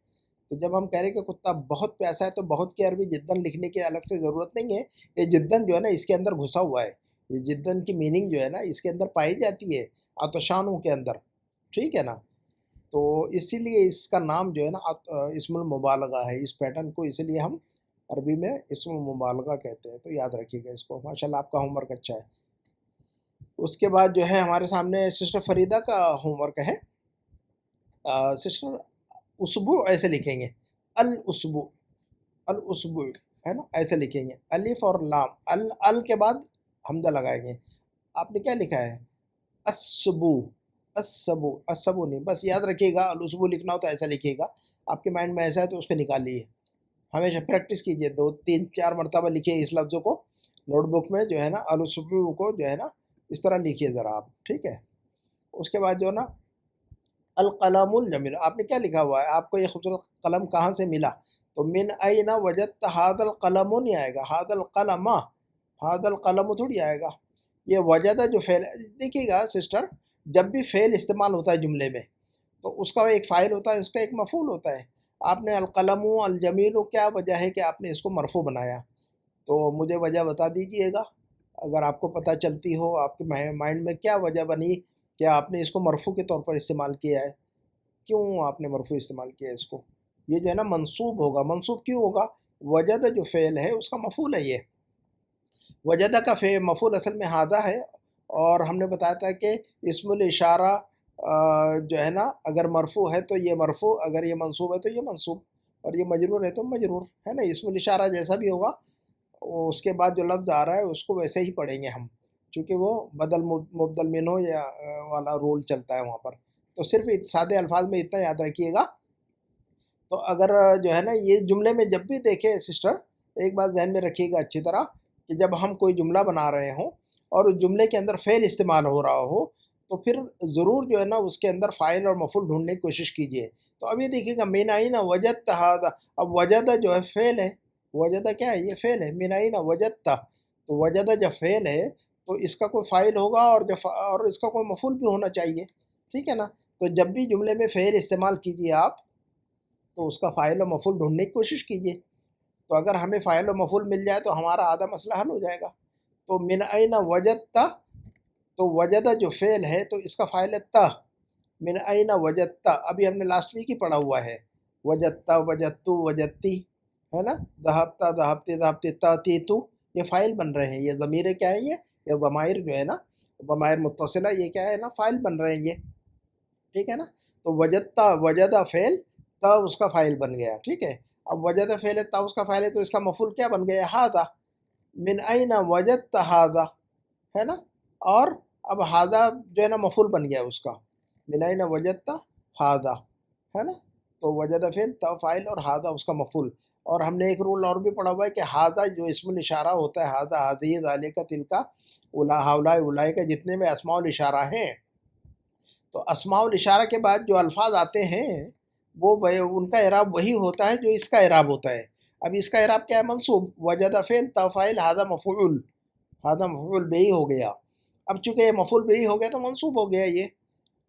تو جب ہم کہہ رہے ہیں کہ کتا بہت پیاسا ہے، تو بہت کی عربی جداً لکھنے کی الگ سے ضرورت نہیں ہے. یہ جداً جو ہے نا اس کے اندر گھسا ہوا ہے. یہ جداً کی میننگ جو ہے نا اس کے اندر پائی جاتی ہے، عطشانوں کے اندر، ٹھیک ہے نا. تو اسی لیے اس کا نام جو ہے نا اسم المبالغہ ہے. اس پیٹرن کو اسی لیے ہم عربی میں اسم المبالغہ کہتے ہیں. تو یاد رکھیے گا اس کو. ماشاءاللہ آپ کا ہوم ورک اچھا ہے. اس کے بعد جو ہے ہمارے سامنے سسٹر فریدہ کا ہوم ورک ہے. سسٹر اسبوع ایسے لکھیں گے، الاسبوع، الاسبوع ہے نا، ایسے لکھیں گے. الف اور لام، ال کے بعد حمزہ لگائیں گے. آپ نے کیا لکھا ہے؟ السبو، السبو، السبو نہیں، بس یاد رکھیے گا الاسبوع لکھنا ہو تو ایسا لکھیے گا. آپ کے مائنڈ میں ایسا ہے تو اس کو نکالیے، ہمیشہ پریکٹس کیجئے، 2 3 4 مرتبہ لکھیے اس لفظوں کو نوٹ بک میں جو ہے نا. الاسبوع کو جو ہے نا اس طرح لکھیے ذرا آپ، ٹھیک ہے. اس کے بعد جو ہے نا القلم الجمیل، آپ نے کیا لکھا ہوا ہے؟ آپ کو یہ خوبصورت قلم کہاں سے ملا؟ تو من این وجدت ھذا القلم نہیں آئے گا، ھذا القلم، ھذا القلم تھوڑی آئے گا. یہ وجدہ جو فعل، دیکھیے گا سسٹر، جب بھی فعل استعمال ہوتا ہے جملے میں تو اس کا ایک فاعل ہوتا ہے، اس کا ایک مفعول ہوتا ہے. آپ نے القلم الجمیل، کیا وجہ ہے کہ آپ نے اس کو مرفوع بنایا؟ تو مجھے وجہ بتا دیجئے گا اگر آپ کو پتہ چلتی ہو. آپ کے مائنڈ میں کیا وجہ بنی کہ آپ نے اس کو مرفوع کے طور پر استعمال کیا ہے؟ کیوں آپ نے مرفوع استعمال کیا ہے اس کو؟ یہ جو ہے نا منصوب ہوگا. منصوب کیوں ہوگا؟ وجدہ جو فعل ہے اس کا مفعول ہے. یہ وجدہ کا مفعول اصل میں ھذا ہے، اور ہم نے بتایا تھا کہ اسم الاشارہ جو ہے نا اگر مرفوع ہے تو یہ مرفوع، اگر یہ منصوب ہے تو یہ منصوب، اور یہ مجرور ہے تو مجرور ہے نا. اسم الاشارہ جیسا بھی ہوگا اس کے بعد جو لفظ آ رہا ہے اس کو ویسے ہی پڑھیں گے ہم، چونکہ وہ بدل مبدل منہ یا والا رول چلتا ہے وہاں پر. تو صرف سادے الفاظ میں اتنا یاد رکھیے گا. تو اگر جو ہے نا یہ جملے میں جب بھی دیکھیں سسٹر، ایک بات ذہن میں رکھیے گا اچھی طرح، کہ جب ہم کوئی جملہ بنا رہے ہوں اور اس جملے کے اندر فعل استعمال ہو رہا ہو تو پھر ضرور جو ہے نا اس کے اندر فاعل اور مفعول ڈھونڈنے کی کوشش کیجئے. تو اب یہ دیکھیے گا من این وجدت ھذا، اب وجدہ جو ہے فعل ہے، وجدہ کیا ہے؟ یہ فعل ہے. من این وجدت، تو وجدہ جب فعل ہے تو اس کا کوئی فاعل ہوگا اور اس کا کوئی مفعول بھی ہونا چاہیے، ٹھیک ہے نا. تو جب بھی جملے میں فعل استعمال کیجئے آپ تو اس کا فاعل و مفعول ڈھونڈنے کی کوشش کیجئے. تو اگر ہمیں فاعل و مفعول مل جائے تو ہمارا آدھا مسئلہ حل ہو جائے گا. تو من این وجدت، تو وجدہ جو فعل ہے تو اس کا فاعل ہے تا. من این وجدت، ابھی ہم نے لاسٹ ویک ہی پڑھا ہوا ہے، وجدت، وجدتو، وجدتی، ہے نا. ذہبت، ذہبتی، ذہبتی، تاتیتو، یہ فاعل بن رہے ہیں. یہ ضمیر کیا ہے؟ یہ ضمائر جو ہے نا، ضمائر متصلہ، یہ کیا ہے نا؟ فاعل بن رہے ہیں یہ، ٹھیک ہے نا. تو وجدت، وجدہ فعل، تا اس کا فاعل بن گیا، ٹھیک ہے. اب وجدہ فعل ہے، تا اس کا فاعل ہے، تو اس کا مفعول کیا بن گیا؟ ھذا. من این وجدت ھذا، ہے نا. اور اب ھذا جو ہے نا مفعول بن گیا اس کا، من این وجدت ھذا، ہے نا. تو وجدہ فعل، تا فاعل، اور ھذا اس کا مفعول. اور ہم نے ایک رول اور بھی پڑھا ہوا ہے کہ ھذا جو اسم الاشارہ ہوتا ہے، ھذا، ھذہ، ذالک، تلک، ہؤلاء، اولئک، جتنے میں اسماء الاشارہ ہیں، تو اسماء الاشارہ کے بعد جو الفاظ آتے ہیں وہ ان کا اعراب وہی ہوتا ہے جو اس کا اعراب ہوتا ہے. اب اس کا اعراب کیا ہے؟ منصوب. وجدہ فعل، تا فاعل، ھذا مفعول، ھذا مفعول بہ ہو گیا. اب چونکہ یہ مفعول بہ ہو گیا تو منصوب ہو گیا یہ.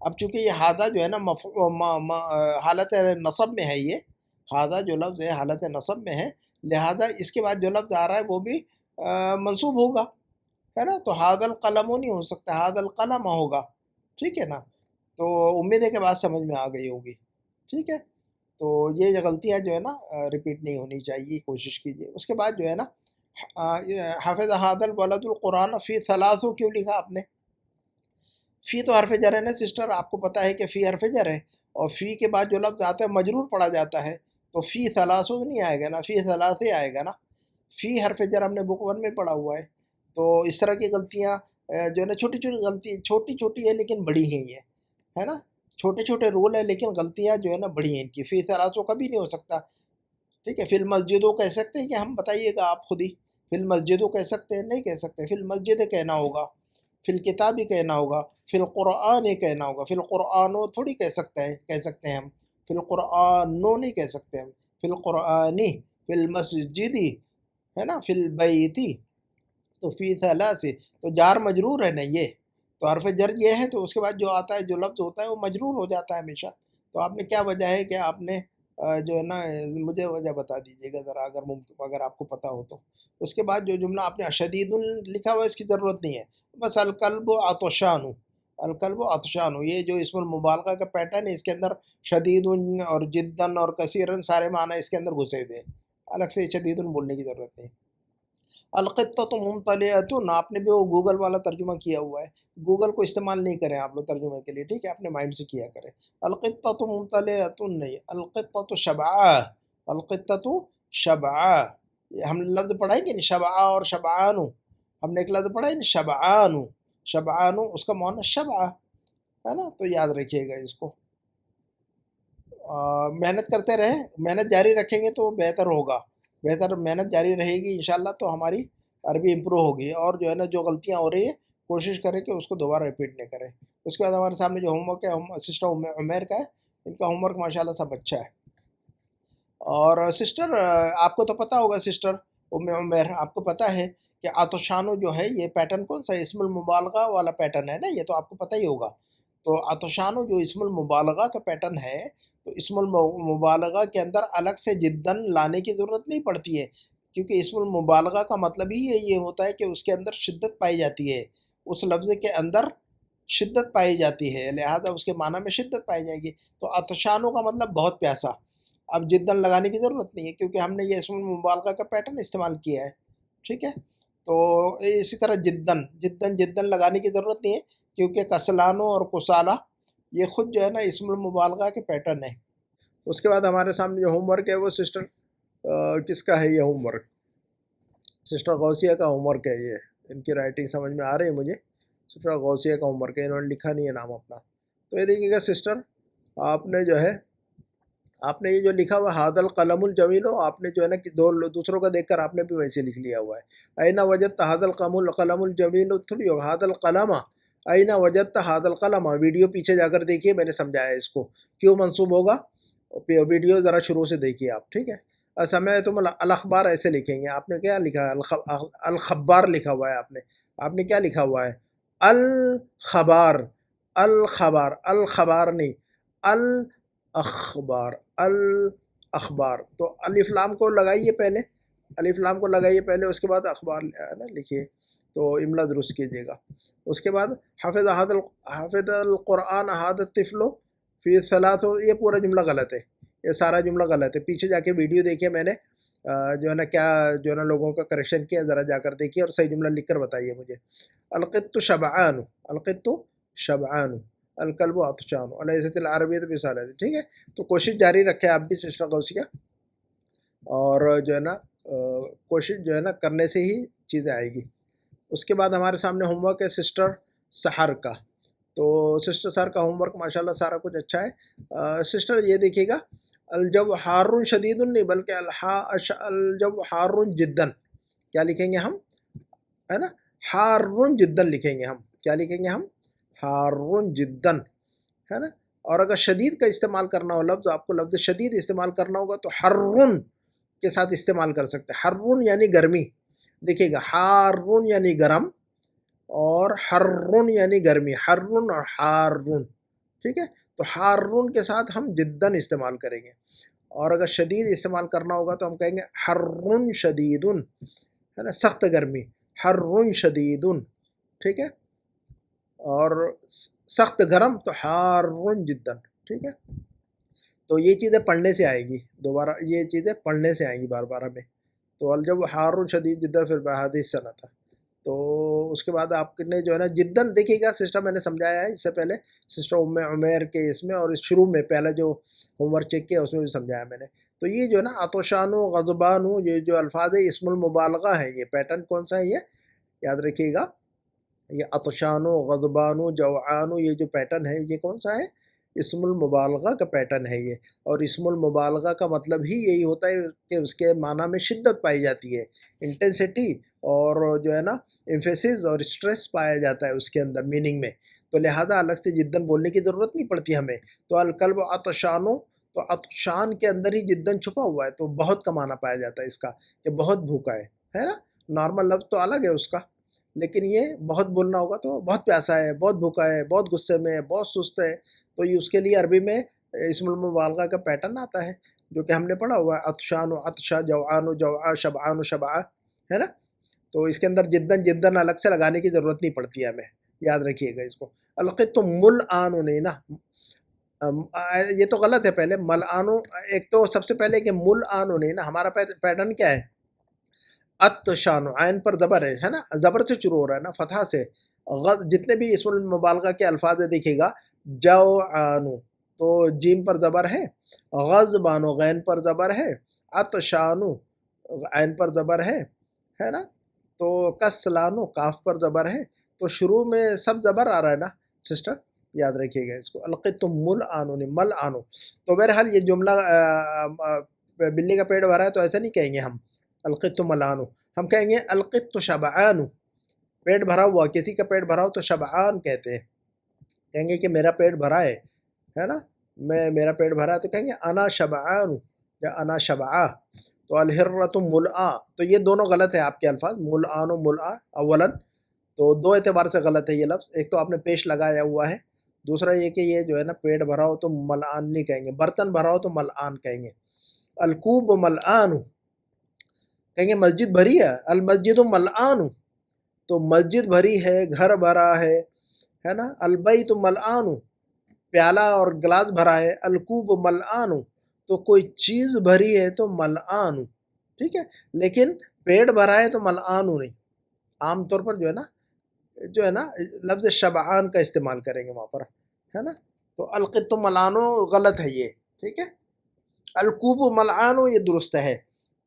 اب چونکہ یہ ھذا جو ہے نا حالت نصب میں ہے، یہ ھذا جو لفظ ہے حالت نصب میں ہے، لہذا اس کے بعد جو لفظ آ رہا ہے وہ بھی منصوب ہوگا، ہے نا. تو ھذا القلم نہیں ہو سکتا، ھذا القلم ہوگا، ٹھیک ہے نا. تو امید ہے کہ بات سمجھ میں آ گئی ہوگی، ٹھیک ہے. تو یہ غلطیاں جو ہے نا ریپیٹ نہیں ہونی چاہیے، کوشش کیجیے. اس کے بعد جو ہے نا حافظ ھذا الولد القرآن فی ثلاث کیوں لکھا آپ نے؟ فی تو حرف جر ہے نا سسٹر، آپ کو پتہ ہے کہ فی حرف جر ہے، اور فی کے بعد جو لفظ آتا ہے مجرور پڑھا جاتا ہے، تو فی ثلاثو نہیں آئے گا نا، فی ثلاثے آئے گا نا، فی حرف جر ہم نے بک ون میں پڑھا ہوا ہے۔ تو اس طرح کی غلطیاں جو ہے نا چھوٹی چھوٹی غلطی، چھوٹی چھوٹی ہے لیکن بڑی ہیں یہ، ہے نا، چھوٹے چھوٹے رول ہیں لیکن غلطیاں جو ہے نا بڑی ہیں ان کی۔ فی ثلاثو کبھی نہیں ہو سکتا، ٹھیک ہے۔ فی المسجدوں کہہ سکتے ہیں کہ ہم، بتائیے گا آپ خود ہی، فی المسجدوں کہہ سکتے ہیں؟ نہیں کہہ سکتے، فی المسجد کہنا ہوگا، فی الکتاب ہی کہنا ہوگا، فی القرآن ہی کہنا ہوگا، فی القرآن تھوڑی کہہ سکتے ہیں ہم، فی القرآن نہیں کہہ سکتے ہم، فی القرآنی، فی المسجدی، ہے نا، فی البیتی، تو فی ثلاث، تو جار مجرور ہے نا یہ، تو حرف جر یہ ہے، تو اس کے بعد جو آتا ہے جو لفظ ہوتا ہے وہ مجرور ہو جاتا ہے ہمیشہ۔ تو آپ نے کیا وجہ ہے کہ آپ نے جو ہے نا، مجھے وجہ بتا دیجیے گا ذرا، اگر ممکن، اگر آپ کو پتہ ہو تو۔ اس کے بعد جو جملہ آپ نے شدید لکھا ہوا ہے اس کی ضرورت نہیں ہے، بس الکلب عطشان، الکلب عطشان، یہ جو اسم المبالغہ کا پیٹرن ہے اس کے اندر شدید اور جدن اور کثیرن سارے معنی اس کے اندر گھسے ہوئے ہیں، الگ سے شدید بولنے کی ضرورت نہیں۔ القطۃ ممتلئۃ، آپ نے بھی وہ گوگل والا ترجمہ کیا ہوا ہے، گوگل کو استعمال نہیں کریں آپ لوگ ترجمے کے لیے، ٹھیک ہے، اپنے مائنڈ سے کیا کریں۔ القطۃ ممتلئۃ نہیں، القطۃ شبعاء، القطۃ شبعاء، ہم لفظ پڑھائیں گے نا شبعاء اور شبعان، ہم نے ایک لفظ پڑھا ہے نا شبعان، شبعان اس کا معنی شبع ہے نا، تو یاد رکھیے گا اس کو۔ محنت کرتے رہیں، محنت جاری رکھیں گے تو بہتر ہوگا، بہتر محنت جاری رہے گی انشاءاللہ تو ہماری عربی امپروو ہوگی، اور جو ہے نا جو غلطیاں ہو رہی ہیں کوشش کریں کہ اس کو دوبارہ ریپیٹ نہیں کریں۔ اس کے بعد ہمارے سامنے جو ہوم ورک ہے سسٹر عمیر کا ہے، ان کا ہوم ورک ماشاءاللہ سب اچھا ہے۔ اور سسٹر آپ کو تو پتہ ہوگا سسٹر عمیر، آپ کو پتہ ہے کہ عطشانو جو ہے یہ پیٹرن کون سا ہے؟ اسم المبالغہ والا پیٹرن ہے نا، یہ تو آپ کو پتہ ہی ہوگا۔ تو عطشانو جو اسم المبالغہ کا پیٹرن ہے، تو اسم المبالغہ کے اندر الگ سے جدن لانے کی ضرورت نہیں پڑتی ہے، کیونکہ اسم المبالغہ کا مطلب ہی یہ ہوتا ہے کہ اس کے اندر شدت پائی جاتی ہے، اس لفظ کے اندر شدت پائی جاتی ہے، لہذا اس کے معنی میں شدت پائی جائے گی۔ تو عطشانو کا مطلب بہت پیاسا، اب جدن لگانے کی ضرورت نہیں ہے کیونکہ ہم نے یہ اسم المبالغہ کا پیٹرن استعمال کیا ہے، ٹھیک ہے۔ تو اسی طرح جدن، جدن لگانے کی ضرورت نہیں ہے کیونکہ کسلانو اور کسالہ یہ خود جو ہے نا اسم المبالغہ کے پیٹرن ہے۔ اس کے بعد ہمارے سامنے جو ہوم ورک ہے وہ سسٹر کس کا ہے؟ یہ ہوم ورک سسٹر غوثیہ کا ہوم ورک ہے، یہ ان کی رائٹنگ سمجھ میں آ رہی ہے مجھے، سسٹر غوثیہ کا ہوم ورک ہے، انہوں نے لکھا نہیں ہے نام اپنا۔ تو یہ دیکھیے گا سسٹر، آپ نے جو ہے، آپ نے یہ جو لکھا ہوا حاد القلم الجمیل، آپ نے جو ہے نا کہ دوسروں کا دیکھ کر آپ نے بھی ویسے لکھ لیا ہوا ہے۔ اینا وجدت حاد القلم الجمیل، تھوڑی ہو حاد القلم، اینا وجدت حاد القلم، ویڈیو پیچھے جا کر دیکھیے، میں نے سمجھایا اس کو کیوں منصوب ہوگا، ویڈیو ذرا شروع سے دیکھیے آپ، ٹھیک ہے۔ سمعتم الاخبار ایسے لکھیں گے، آپ نے کیا لکھا ہے؟ الخبار لکھا ہوا ہے آپ نے کیا لکھا ہوا ہے؟ الخبار، الخبار، الخبار نہیں، الاخبار، الاخبار، تو الف لام کو لگائیے پہلے، الف لام کو لگائیے پہلے، اس کے بعد اخبار لکھیے، تو املا درست کیجیے گا۔ اس کے بعد حافظ القرآن حاد الطفل فی ثلاث، یہ پورا جملہ غلط ہے، یہ سارا جملہ غلط ہے، پیچھے جا کے ویڈیو دیکھیے، میں نے جو ہے نا کیا جو ہے نا لوگوں کا کریکشن کیا، ذرا جا کر دیکھیے اور صحیح جملہ لکھ کر بتائیے مجھے۔ القط شبعان، القط شبعان، الکلب عطشان، ولیست العربیۃ بصالح، ٹھیک ہے۔ تو کوشش جاری رکھے آپ بھی سسٹر غوثیہ، اور جو ہے نا کوشش جو ہے نا کرنے سے ہی چیزیں آئے گی۔ اس کے بعد ہمارے سامنے ہوم ورک ہے سسٹر سحر کا، تو سسٹر سحر کا ہوم ورک ماشاءاللہ سارا کچھ اچھا ہے۔ سسٹر یہ دیکھیے گا، الجو حار شدید نہیں بلکہ الجو حار جدن، کیا لکھیں گے ہم؟ ہے نا، حار جدن لکھیں گے ہم، کیا لکھیں گے ہم؟ حار جدن، ہے نا۔ اور اگر شدید کا استعمال کرنا ہو لفظ، آپ کو لفظ شدید استعمال کرنا ہوگا تو حرن کے ساتھ استعمال کر سکتے ہیں، حرن یعنی گرمی، دیکھیے گا، حارن یعنی گرم، اور حرن یعنی گرمی، حرن اور حارن، ٹھیک ہے۔ تو حارن کے ساتھ ہم جدن استعمال کریں گے، اور اگر شدید استعمال کرنا ہوگا تو ہم کہیں گے حرن شدیدن، ہے نا، سخت گرمی، حرن شدیدن، ٹھیک ہے۔ اور سخت گرم تو حارن جدن، ٹھیک ہے۔ تو یہ چیزیں پڑھنے سے آئے گی، دوبارہ یہ چیزیں پڑھنے سے آئیں گی بار بار ہمیں۔ تو الجو حار شدید جدا فی الحدیث صنعت، تو اس کے بعد آپ نے جو ہے نا جدن دیکھیے گا سسٹر میں نے سمجھایا ہے اس سے پہلے سسٹر عمیر کے اس میں، اور اس شروع میں پہلا جو ہوم ورک چیک کیا اس میں بھی سمجھایا میں نے. تو یہ جو ہے نا عطشان و غضبان یہ جو الفاظ ہے اسم المبالغہ ہے. یہ پیٹرن کون سا ہے یہ یاد رکھیے گا. یہ عطشان و غضبان و جوعان یہ جو پیٹرن ہے یہ کون سا ہے؟ اسم المبالغہ کا پیٹرن ہے یہ. اور اسم المبالغہ کا مطلب ہی یہی ہوتا ہے کہ اس کے معنی میں شدت پائی جاتی ہے، انٹینسٹی اور جو ہے نا ایمفیسس اور اسٹریس پایا جاتا ہے اس کے اندر میننگ میں. تو لہذا الگ سے جدن بولنے کی ضرورت نہیں پڑتی ہمیں. تو القلب عطشانو، تو عطشان کے اندر ہی جدن چھپا ہوا ہے، تو بہت کا معنی پایا جاتا ہے اس کا کہ بہت بھوکا ہے نا. نارمل لفظ تو الگ ہے اس کا، لیکن یہ بہت بولنا ہوگا تو بہت پیاسا ہے، بہت بھوکا ہے، بہت غصے میں ہے، بہت سست ہے. تو یہ اس کے لیے عربی میں اسم المبالغہ کا پیٹرن آتا ہے جو کہ ہم نے پڑھا ہوا ہے، عطشان و عطشا، جوعان و جوعا، شبعان و شبعا، ہے نا. تو اس کے اندر جدن جدن الگ سے لگانے کی ضرورت نہیں پڑتی ہے ہمیں، یاد رکھیے گا اس کو. القط ملعان نہیں نا، یہ تو غلط ہے. پہلے ملعانو، ایک تو سب سے پہلے کہ ملعانو نہیں نا، ہمارا پیٹرن کیا ہے؟ عطشانو، عین پر زبر ہے نا، زبر سے شروع ہو رہا ہے نا، فتحہ سے. جتنے بھی اسم المبالغہ کے الفاظ دیکھیے گا، جوعانو تو جیم پر زبر ہے، غضبانو غین پر زبر ہے، عطشانو عین پر زبر ہے نا. تو کسلانو کاف پر زبر ہے. تو شروع میں سب زبر آ رہا ہے نا سسٹر، یاد رکھیے گا اس کو. القط ملعانو نہیں ملعانو. تو بہرحال یہ جملہ بلی کا پیٹ بھرا ہے تو ایسا نہیں کہیں گے ہم القط ملعانو، ہم کہیں گے القط شبعانو. پیٹ بھرا ہوا، کسی کا پیٹ بھرا ہو تو شبعان کہتے ہیں. کہیں گے کہ میرا پیٹ بھرا ہے نا، میرا پیٹ بھرا ہے تو کہیں گے انا شبعان یا انا شبعا. تو الحرۃ ملعا، تو یہ دونوں غلط ہیں آپ کے الفاظ، ملعان و ملعا اولاً. تو دو اعتبار سے غلط ہے یہ لفظ. ایک تو آپ نے پیش لگایا ہوا ہے، دوسرا یہ کہ یہ جو ہے نا پیٹ بھرا ہو تو ملعان نہیں کہیں گے، برتن بھرا ہو تو ملعان کہیں گے. الکوب ملعان، کہیں گے مسجد بھری ہے، المسجد ملعان، تو مسجد بھری ہے، گھر بھرا ہے نا. البیت ملعان، پیالہ اور گلاس بھرا ہے. الکوب ملعان، تو کوئی چیز بھری ہے تو ملعان، ٹھیک ہے. لیکن پیٹ بھرا ہے تو ملعان نہیں. عام طور پر جو ہے نا لفظ شبعان کا استعمال کریں گے وہاں پر، ہے نا. تو القط ملعانو غلط ہے یہ، ٹھیک ہے. الکوب ملعانو یہ درست ہے،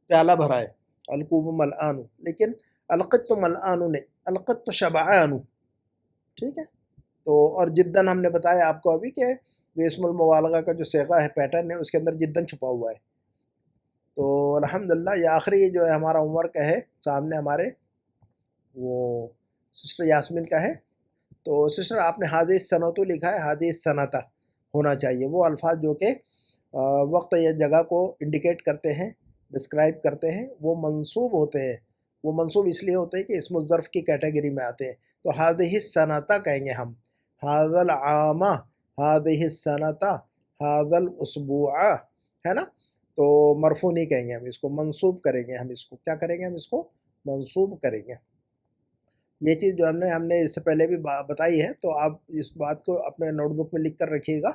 پیالہ بھرا ہے الکوب ملعانو. لیکن القط ملعانو نہیں، القط شبعانو، ٹھیک ہے. تو اور جدن ہم نے بتایا آپ کو ابھی کہ جو اسم المبالغہ کا جو صیغہ ہے پیٹرن ہے اس کے اندر جدن چھپا ہوا ہے. تو الحمدللہ یہ آخری جو ہے ہمارا ہوم ورک ہے سامنے ہمارے، وہ سسٹر یاسمین کا ہے. تو سسٹر آپ نے حاضر صنعتو لکھا ہے، حاضر صنعتہ ہونا چاہیے. وہ الفاظ جو کہ وقت یا جگہ کو انڈیکیٹ کرتے ہیں، ڈسکرائب کرتے ہیں، وہ منصوب ہوتے ہیں. وہ منصوب اس لیے ہوتے ہیں کہ اسم الظرف کی کیٹیگری میں آتے ہیں. تو حاضر صنعتہ کہیں گے ہم، حاضر العامہ، حاضر السنۃ، حاضر الاسبوع، ہے نا. تو مرفوع نہیں کہیں گے ہم اس کو، منصوب کریں گے ہم اس کو. کیا کریں گے ہم اس کو؟ منصوب کریں گے. یہ چیز جو ہم نے اس سے پہلے بھی بتائی ہے، تو آپ اس بات کو اپنے نوٹ بک میں لکھ کر رکھیے گا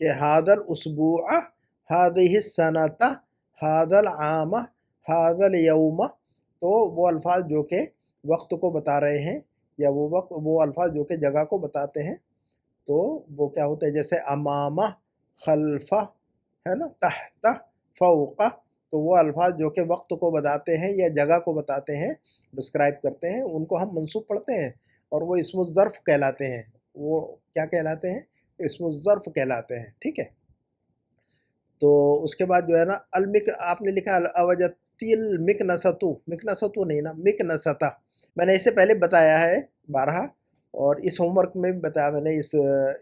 کہ حاضر الاسبوع، حاضر السنۃ، حاضر العام، حاضر الیوم. تو وہ الفاظ جو کہ وقت کو بتا رہے ہیں، یا وہ الفاظ جو کہ جگہ کو بتاتے ہیں، تو وہ کیا ہوتا ہے؟ جیسے امامہ، خلفہ، ہے نا، تحت، فوقہ. تو وہ الفاظ جو کہ وقت کو بتاتے ہیں یا جگہ کو بتاتے ہیں، ڈسکرائب کرتے ہیں، ان کو ہم منصوب پڑھتے ہیں، اور وہ اسم الظرف کہلاتے ہیں. وہ کیا کہلاتے ہیں؟ اسم الظرف کہلاتے ہیں، ٹھیک ہے. تو اس کے بعد جو ہے نا آپ نے لکھا اوجتی المکنستو، مکنستو نہیں نا، مکنستہ. میں نے اس سے پہلے بتایا ہے بارہا، اور اس ہوم ورک میں بھی بتایا میں نے.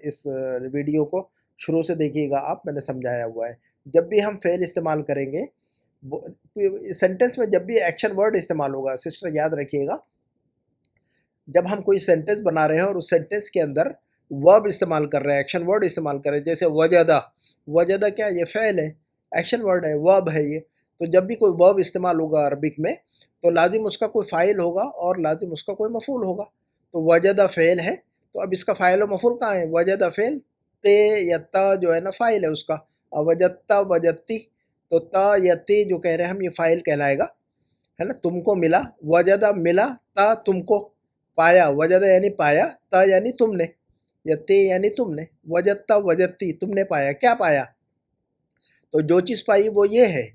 اس ویڈیو کو شروع سے دیکھیے گا آپ، میں نے سمجھایا ہوا ہے. جب بھی ہم فعل استعمال کریں گے سینٹنس میں، جب بھی ایکشن ورڈ استعمال ہوگا سسٹر یاد رکھیے گا، جب ہم کوئی سینٹنس بنا رہے ہیں اور اس سینٹنس کے اندر ورب استعمال کر رہے ہیں، ایکشن ورڈ استعمال کر رہے ہیں، جیسے وجدہ. وجدہ کیا؟ یہ فعل ہے، ایکشن ورڈ ہے، ورب ہے یہ. تو جب بھی کوئی ورب استعمال ہوگا عربک میں، تو لازم اس کا کوئی فاعل ہوگا اور لازم اس کا کوئی مفعول ہوگا. تو وجدہ فعل ہے، تو اب اس کا فاعل و مفعول کہاں ہے؟ وجدہ فعل، تے یا تا جو ہے نا فاعل ہے اس کا. وجدتا، وجدتی، تو تا یا تے جو کہہ رہے ہیں ہم، یہ فاعل کہلائے گا. ہے نا, تم کو ملا, وجدہ ملا, تا تم کو, پایا, وجدہ یعنی پایا, تا یعنی تم نے, یا تے یعنی تم نے, وجدتا وجدتی تم نے پایا, کیا پایا؟ تو جو چیز پائی وہ یہ ہے,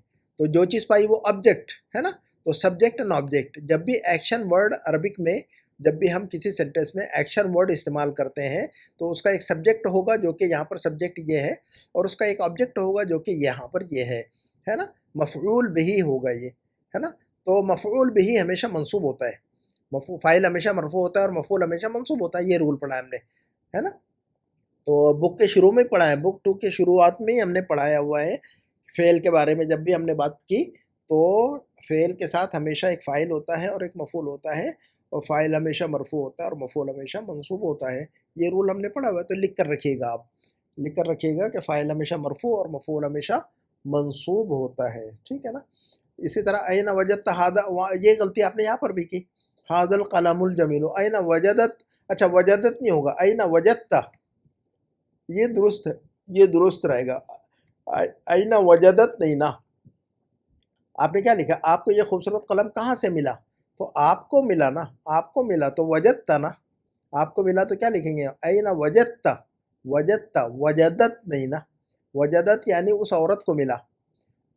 تو جو چیز پائی وہ آبجیکٹ ہے نا. تو سبجیکٹ اینڈ آبجیکٹ, جب بھی ایکشن ورڈ عربک میں جب بھی ہم کسی سینٹینس میں ایکشن ورڈ استعمال کرتے ہیں تو اس کا ایک سبجیکٹ ہوگا جو کہ یہاں پر سبجیکٹ یہ ہے, اور اس کا ایک آبجیکٹ ہوگا جو کہ یہاں پر یہ ہے نا. مفعول بہی ہوگا یہ, ہے نا. تو مفعول بہی ہمیشہ منصوب ہوتا ہے, فاعل ہمیشہ مرفوع ہوتا ہے اور مفعول ہمیشہ منصوب ہوتا ہے, یہ رول پڑھا ہے ہم نے, ہے نا. تو بک کے شروع میں پڑھا ہے, بک 2 کے شروعات میں ہی ہم نے پڑھایا ہوا ہے فعل کے بارے میں. جب بھی ہم نے بات کی تو فعل کے ساتھ ہمیشہ ایک فاعل ہوتا ہے اور ایک مفعول ہوتا ہے, اور فاعل ہمیشہ مرفوع ہوتا ہے اور مفعول ہمیشہ منصوب ہوتا ہے. یہ رول ہم نے پڑھا ہوا ہے, تو لکھ کر رکھیے گا, آپ لکھ کر رکھیے گا کہ فاعل ہمیشہ مرفوع اور مفعول ہمیشہ منصوب ہوتا ہے, ٹھیک ہے نا. اسی طرح این وجدت ہادا, یہ غلطی آپ نے یہاں پر بھی کی, ہاد القلم الجمیل, این وجدت, اچھا وجدت نہیں ہوگا, این وجدت, یہ درست ہے, یہ درست رہے گا. این وجدت نہیں نا, آپ نے کیا لکھا, آپ کو یہ خوبصورت قلم کہاں سے ملا؟ تو آپ کو ملا نا, آپ کو ملا تو وجدتا نا, آپ کو ملا تو کیا لکھیں گے, این وجدتا, وجدتا, وجدت نہیں نا, وجدت یعنی اس عورت کو ملا.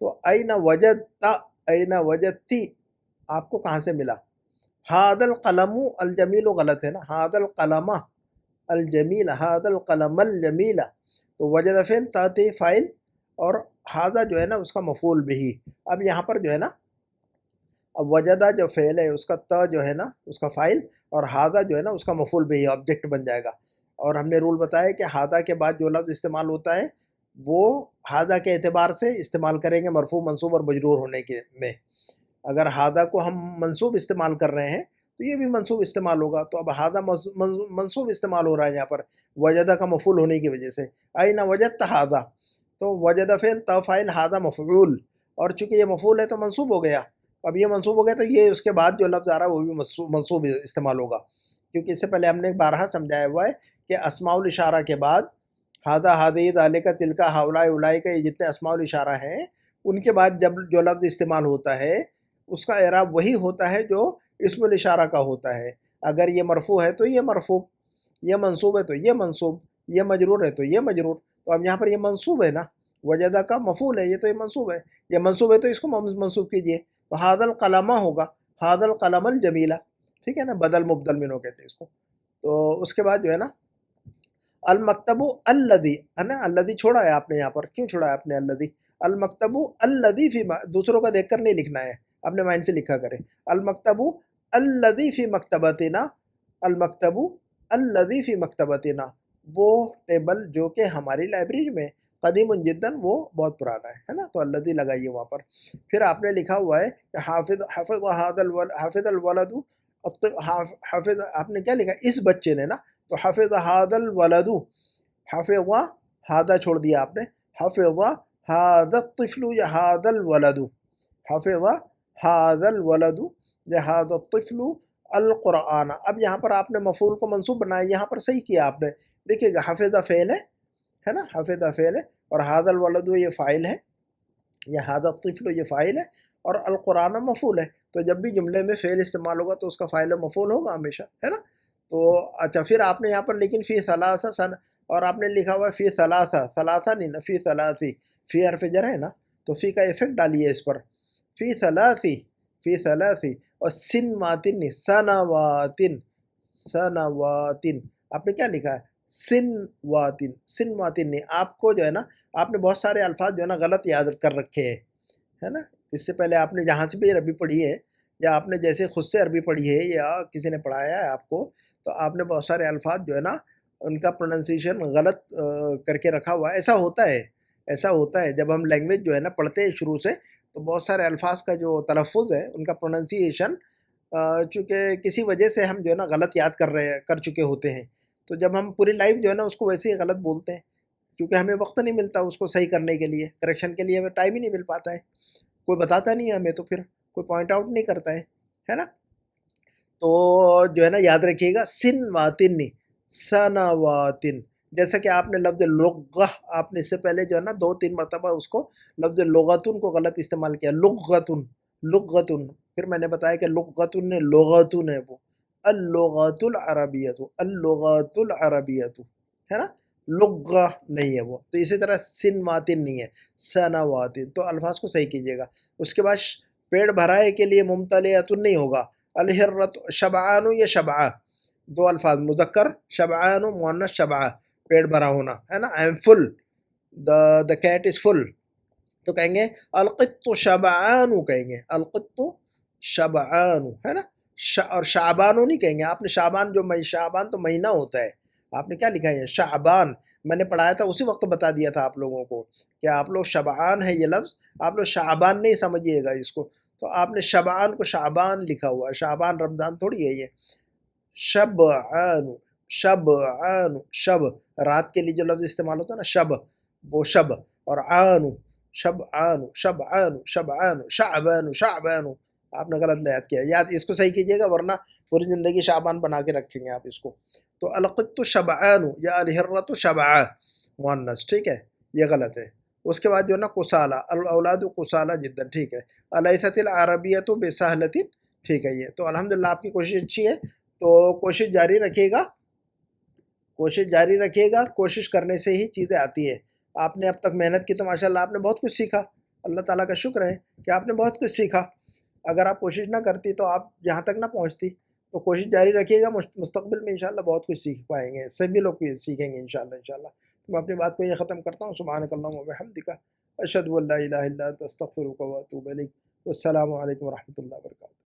تو این وجدتا, این وجدتی, آپ کو کہاں سے ملا. ہاد القلم الجمیل غلط ہے نا, ہاد القلم الجمیل, ہاد القلم الجمیل. تو وجد فعل, تاتی فاعل, اور ہادہ جو ہے نا اس کا مفعول بہی. اب یہاں پر جو ہے نا, اب وجدہ جو فعل ہے اس کا تا جو ہے نا اس کا فاعل, اور ہادہ جو ہے نا اس کا مفعول بہی آبجیکٹ بن جائے گا. اور ہم نے رول بتایا کہ ہادہ کے بعد جو لفظ استعمال ہوتا ہے وہ ہادہ کے اعتبار سے استعمال کریں گے مرفوع منصوب اور مجرور ہونے کے میں. اگر ہادہ کو ہم منصوب استعمال کر رہے ہیں تو یہ بھی منصوب استعمال ہوگا. تو اب ہادہ منصوب استعمال ہو رہا ہے یہاں پر وجدہ کا مفعول ہونے کی وجہ سے, این وجدت ہادہ, تو وجدہ فعل, تا فاعل, ہادہ مفعول, اور چونکہ یہ مفعول ہے تو منصوب ہو گیا. اب یہ منصوب ہو گیا تو یہ اس کے بعد جو لفظ آ رہا ہے وہ بھی منصوب استعمال ہوگا, کیونکہ اس سے پہلے ہم نے بارہا سمجھایا ہوا ہے کہ اسماء الاشارہ کے بعد ہادہ, ہادی, ذالک, تلک, ہؤلاء, اولئک, یہ جتنے اسماء الاشارہ ہیں ان کے بعد جب جو لفظ استعمال ہوتا ہے اس کا اعراب وہی ہوتا ہے جو اسم الاشارہ کا ہوتا ہے. اگر یہ مرفوع ہے تو یہ مرفوع, یہ منصوب ہے تو یہ منصوب, یہ مجرور ہے تو یہ مجرور. تو اب یہاں پر یہ منصوب ہے نا, وجدہ کا مفعول ہے یہ, تو یہ منصوب ہے, یہ منصوب ہے تو اس کو منصوب کیجئے. تو ہاد القلمہ ہوگا, ہاد القلم الجمیلہ, ٹھیک ہے نا, بدل مبدل منو کہتے ہیں اس کو. تو اس کے بعد جو ہے نا المکتب الذی, ہے نا, الذی چھوڑا ہے آپ نے یہاں پر, کیوں چھوڑا ہے آپ نے الذی؟ المکتب الذی فی, دوسروں کا دیکھ کر نہیں لکھنا ہے, اپنے مائنڈ سے لکھا کرے. المکتب الذی فی مکتبتنا, المکتب الذی فی مکتبتنا, وہ ٹیبل جو کہ ہماری لائبریری میں, قدیم جداً, وہ بہت پرانا ہے نا, تو الذی لگائیے وہاں پر. پھر آپ نے لکھا ہوا ہے کہ حافظ الولد, حافظ, آپ نے کیا لکھا, اس بچے نے نا, تو حفظ ہاد الولد, حفظ ہادہ چھوڑ دیا آپ نے, حفظ ہاد الطفل یا ہاد الولد, حفظ ہاد الولد یا ہاد الطفل القرآن. اب یہاں پر آپ نے مفعول کو منصوب بنایا, یہاں پر صحیح کیا آپ نے, دیکھیے گا حفظ فعل ہے نا, حفظ فعل ہے, اور ہاد الولد یہ فاعل ہے, یا ہاد الطفل یہ فاعل ہے, اور القرآن مفعول ہے. تو جب بھی جملے میں فعل استعمال ہوگا تو اس کا فاعل مفعول ہوگا ہمیشہ, ہے نا. تو اچھا, پھر آپ نے یہاں پر لیکن فی ثلاثہ سن, اور آپ نے لکھا ہوا ہے فی ثلاثہ, ثلاثہ نہیں نا, فی ثلاثی, فی حرف جر ہے نا, تو فی کا ایفیکٹ ڈالیے اس پر, فی ثلاثی, فی ثلاثی, اور سنواتن نہیں, سنواتن, سنواتن, آپ نے کیا لکھا ہے, سنواتن, سنواتن نہیں. آپ کو جو ہے نا, آپ نے بہت سارے الفاظ جو ہے نا غلط یاد کر رکھے ہیں, ہے نا. اس سے پہلے آپ نے جہاں سے بھی عربی پڑھی ہے, یا آپ نے جیسے خود سے عربی پڑھی ہے یا کسی نے پڑھایا ہے آپ کو, تو آپ نے بہت سارے الفاظ جو ہے نا ان کا پروننسیشن غلط کر کے رکھا ہوا ہے. ایسا ہوتا ہے, ایسا ہوتا ہے جب ہم لینگویج جو ہے نا پڑھتے ہیں شروع سے, تو بہت سارے الفاظ کا جو تلفظ ہے ان کا پروننسیشن چونکہ کسی وجہ سے ہم جو ہے نا غلط یاد کر چکے ہوتے ہیں, تو جب ہم پوری لائف جو ہے نا اس کو ویسے ہی غلط بولتے ہیں, کیونکہ ہمیں وقت نہیں ملتا اس کو صحیح کرنے کے لیے, کریکشن کے لیے ہمیں ٹائم ہی نہیں مل پاتا ہے, کوئی بتاتا نہیں ہے ہمیں, تو پھر کوئی پوائنٹ آؤٹ نہیں کرتا ہے نا. تو جو ہے نا یاد رکھیے گا, سنواتن نہیں, سنواتن. جیسا کہ آپ نے لفظ لغہ, آپ نے اس سے پہلے جو ہے نا 2-3 مرتبہ اس کو لفظ لغتن کو غلط استعمال کیا, لغتن, لغتن, پھر میں نے بتایا کہ لغتن لغتن ہے وہ، اللغت العربیت، اللغت العربیت ہے نا، لغہ نہیں ہے وہ. تو اسی طرح سنواتن نہیں ہے، سنواتن. تو الفاظ کو صحیح کیجیے گا. اس کے بعد پیڑ بھرائے کے لیے ممتلئتن نہیں ہوگا، الحرت شبعان یا شبعہ، دو الفاظ مذکر شبعان و مؤنث شبعہ، پیڑ بھرا ہونا ہے نا. I am full, the cat is full. تو کہیں گے القط شبعان کہیں گے، القط شبعان ہے نا. اور شعبان نہیں کہیں گے. آپ نے شعبان جو شعبان تو مہینہ ہوتا ہے، آپ نے کیا لکھا ہے شعبان، میں نے پڑھایا تھا اسی وقت بتا دیا تھا آپ لوگوں کو کہ آپ لوگ شبعان ہے یہ لفظ، آپ لوگ شعبان نہیں سمجھیے گا اس کو. تو آپ نے شبعان کو شعبان لکھا ہوا ہے، شعبان رمضان تھوڑی ہے یہ. شبعان، شبعان، شب رات کے لیے جو لفظ استعمال ہوتا ہے نا شب، وہ شب. اور عان، شبعان، شبعان، شبعان، شعبان، شعبان. آپ نے غلط یاد کیا، یاد اس کو صحیح کیجیے گا ورنہ پوری زندگی شعبان بنا کے رکھیں گے آپ اس کو. تو القط شبعان یا الحرۃ شبعہ مؤنث، ٹھیک ہے، یہ غلط ہے. اس کے بعد جو ہے نا قصالہ، الاولاد قصالہ جدا، ٹھیک ہے. الیست العربیۃ بسہلۃ، ٹھیک ہے. یہ تو الحمدللہ آپ کی کوشش اچھی ہے، تو کوشش جاری رکھیے گا، کوشش جاری رکھیے گا. کوشش کرنے سے ہی چیزیں آتی ہے. آپ نے اب تک محنت کی تو ماشاءاللہ آپ نے بہت کچھ سیکھا، اللہ تعالیٰ کا شکر ہے کہ آپ نے بہت کچھ سیکھا. اگر آپ کوشش نہ کرتی تو آپ یہاں تک نہ پہنچتی. تو کوشش جاری رکھیے گا، مستقبل میں انشاءاللہ بہت کچھ سیکھ پائیں گے، سبھی لوگ سیکھیں گے انشاءاللہ انشاءاللہ. تو میں اپنی بات کو یہ ختم کرتا ہوں. سبحانک اللہم و بحمدک، اشہد ان لا الہ الا انت، استغفرک و اتوب الیک. والسلام علیکم ورحمۃ اللہ وبرکاتہ.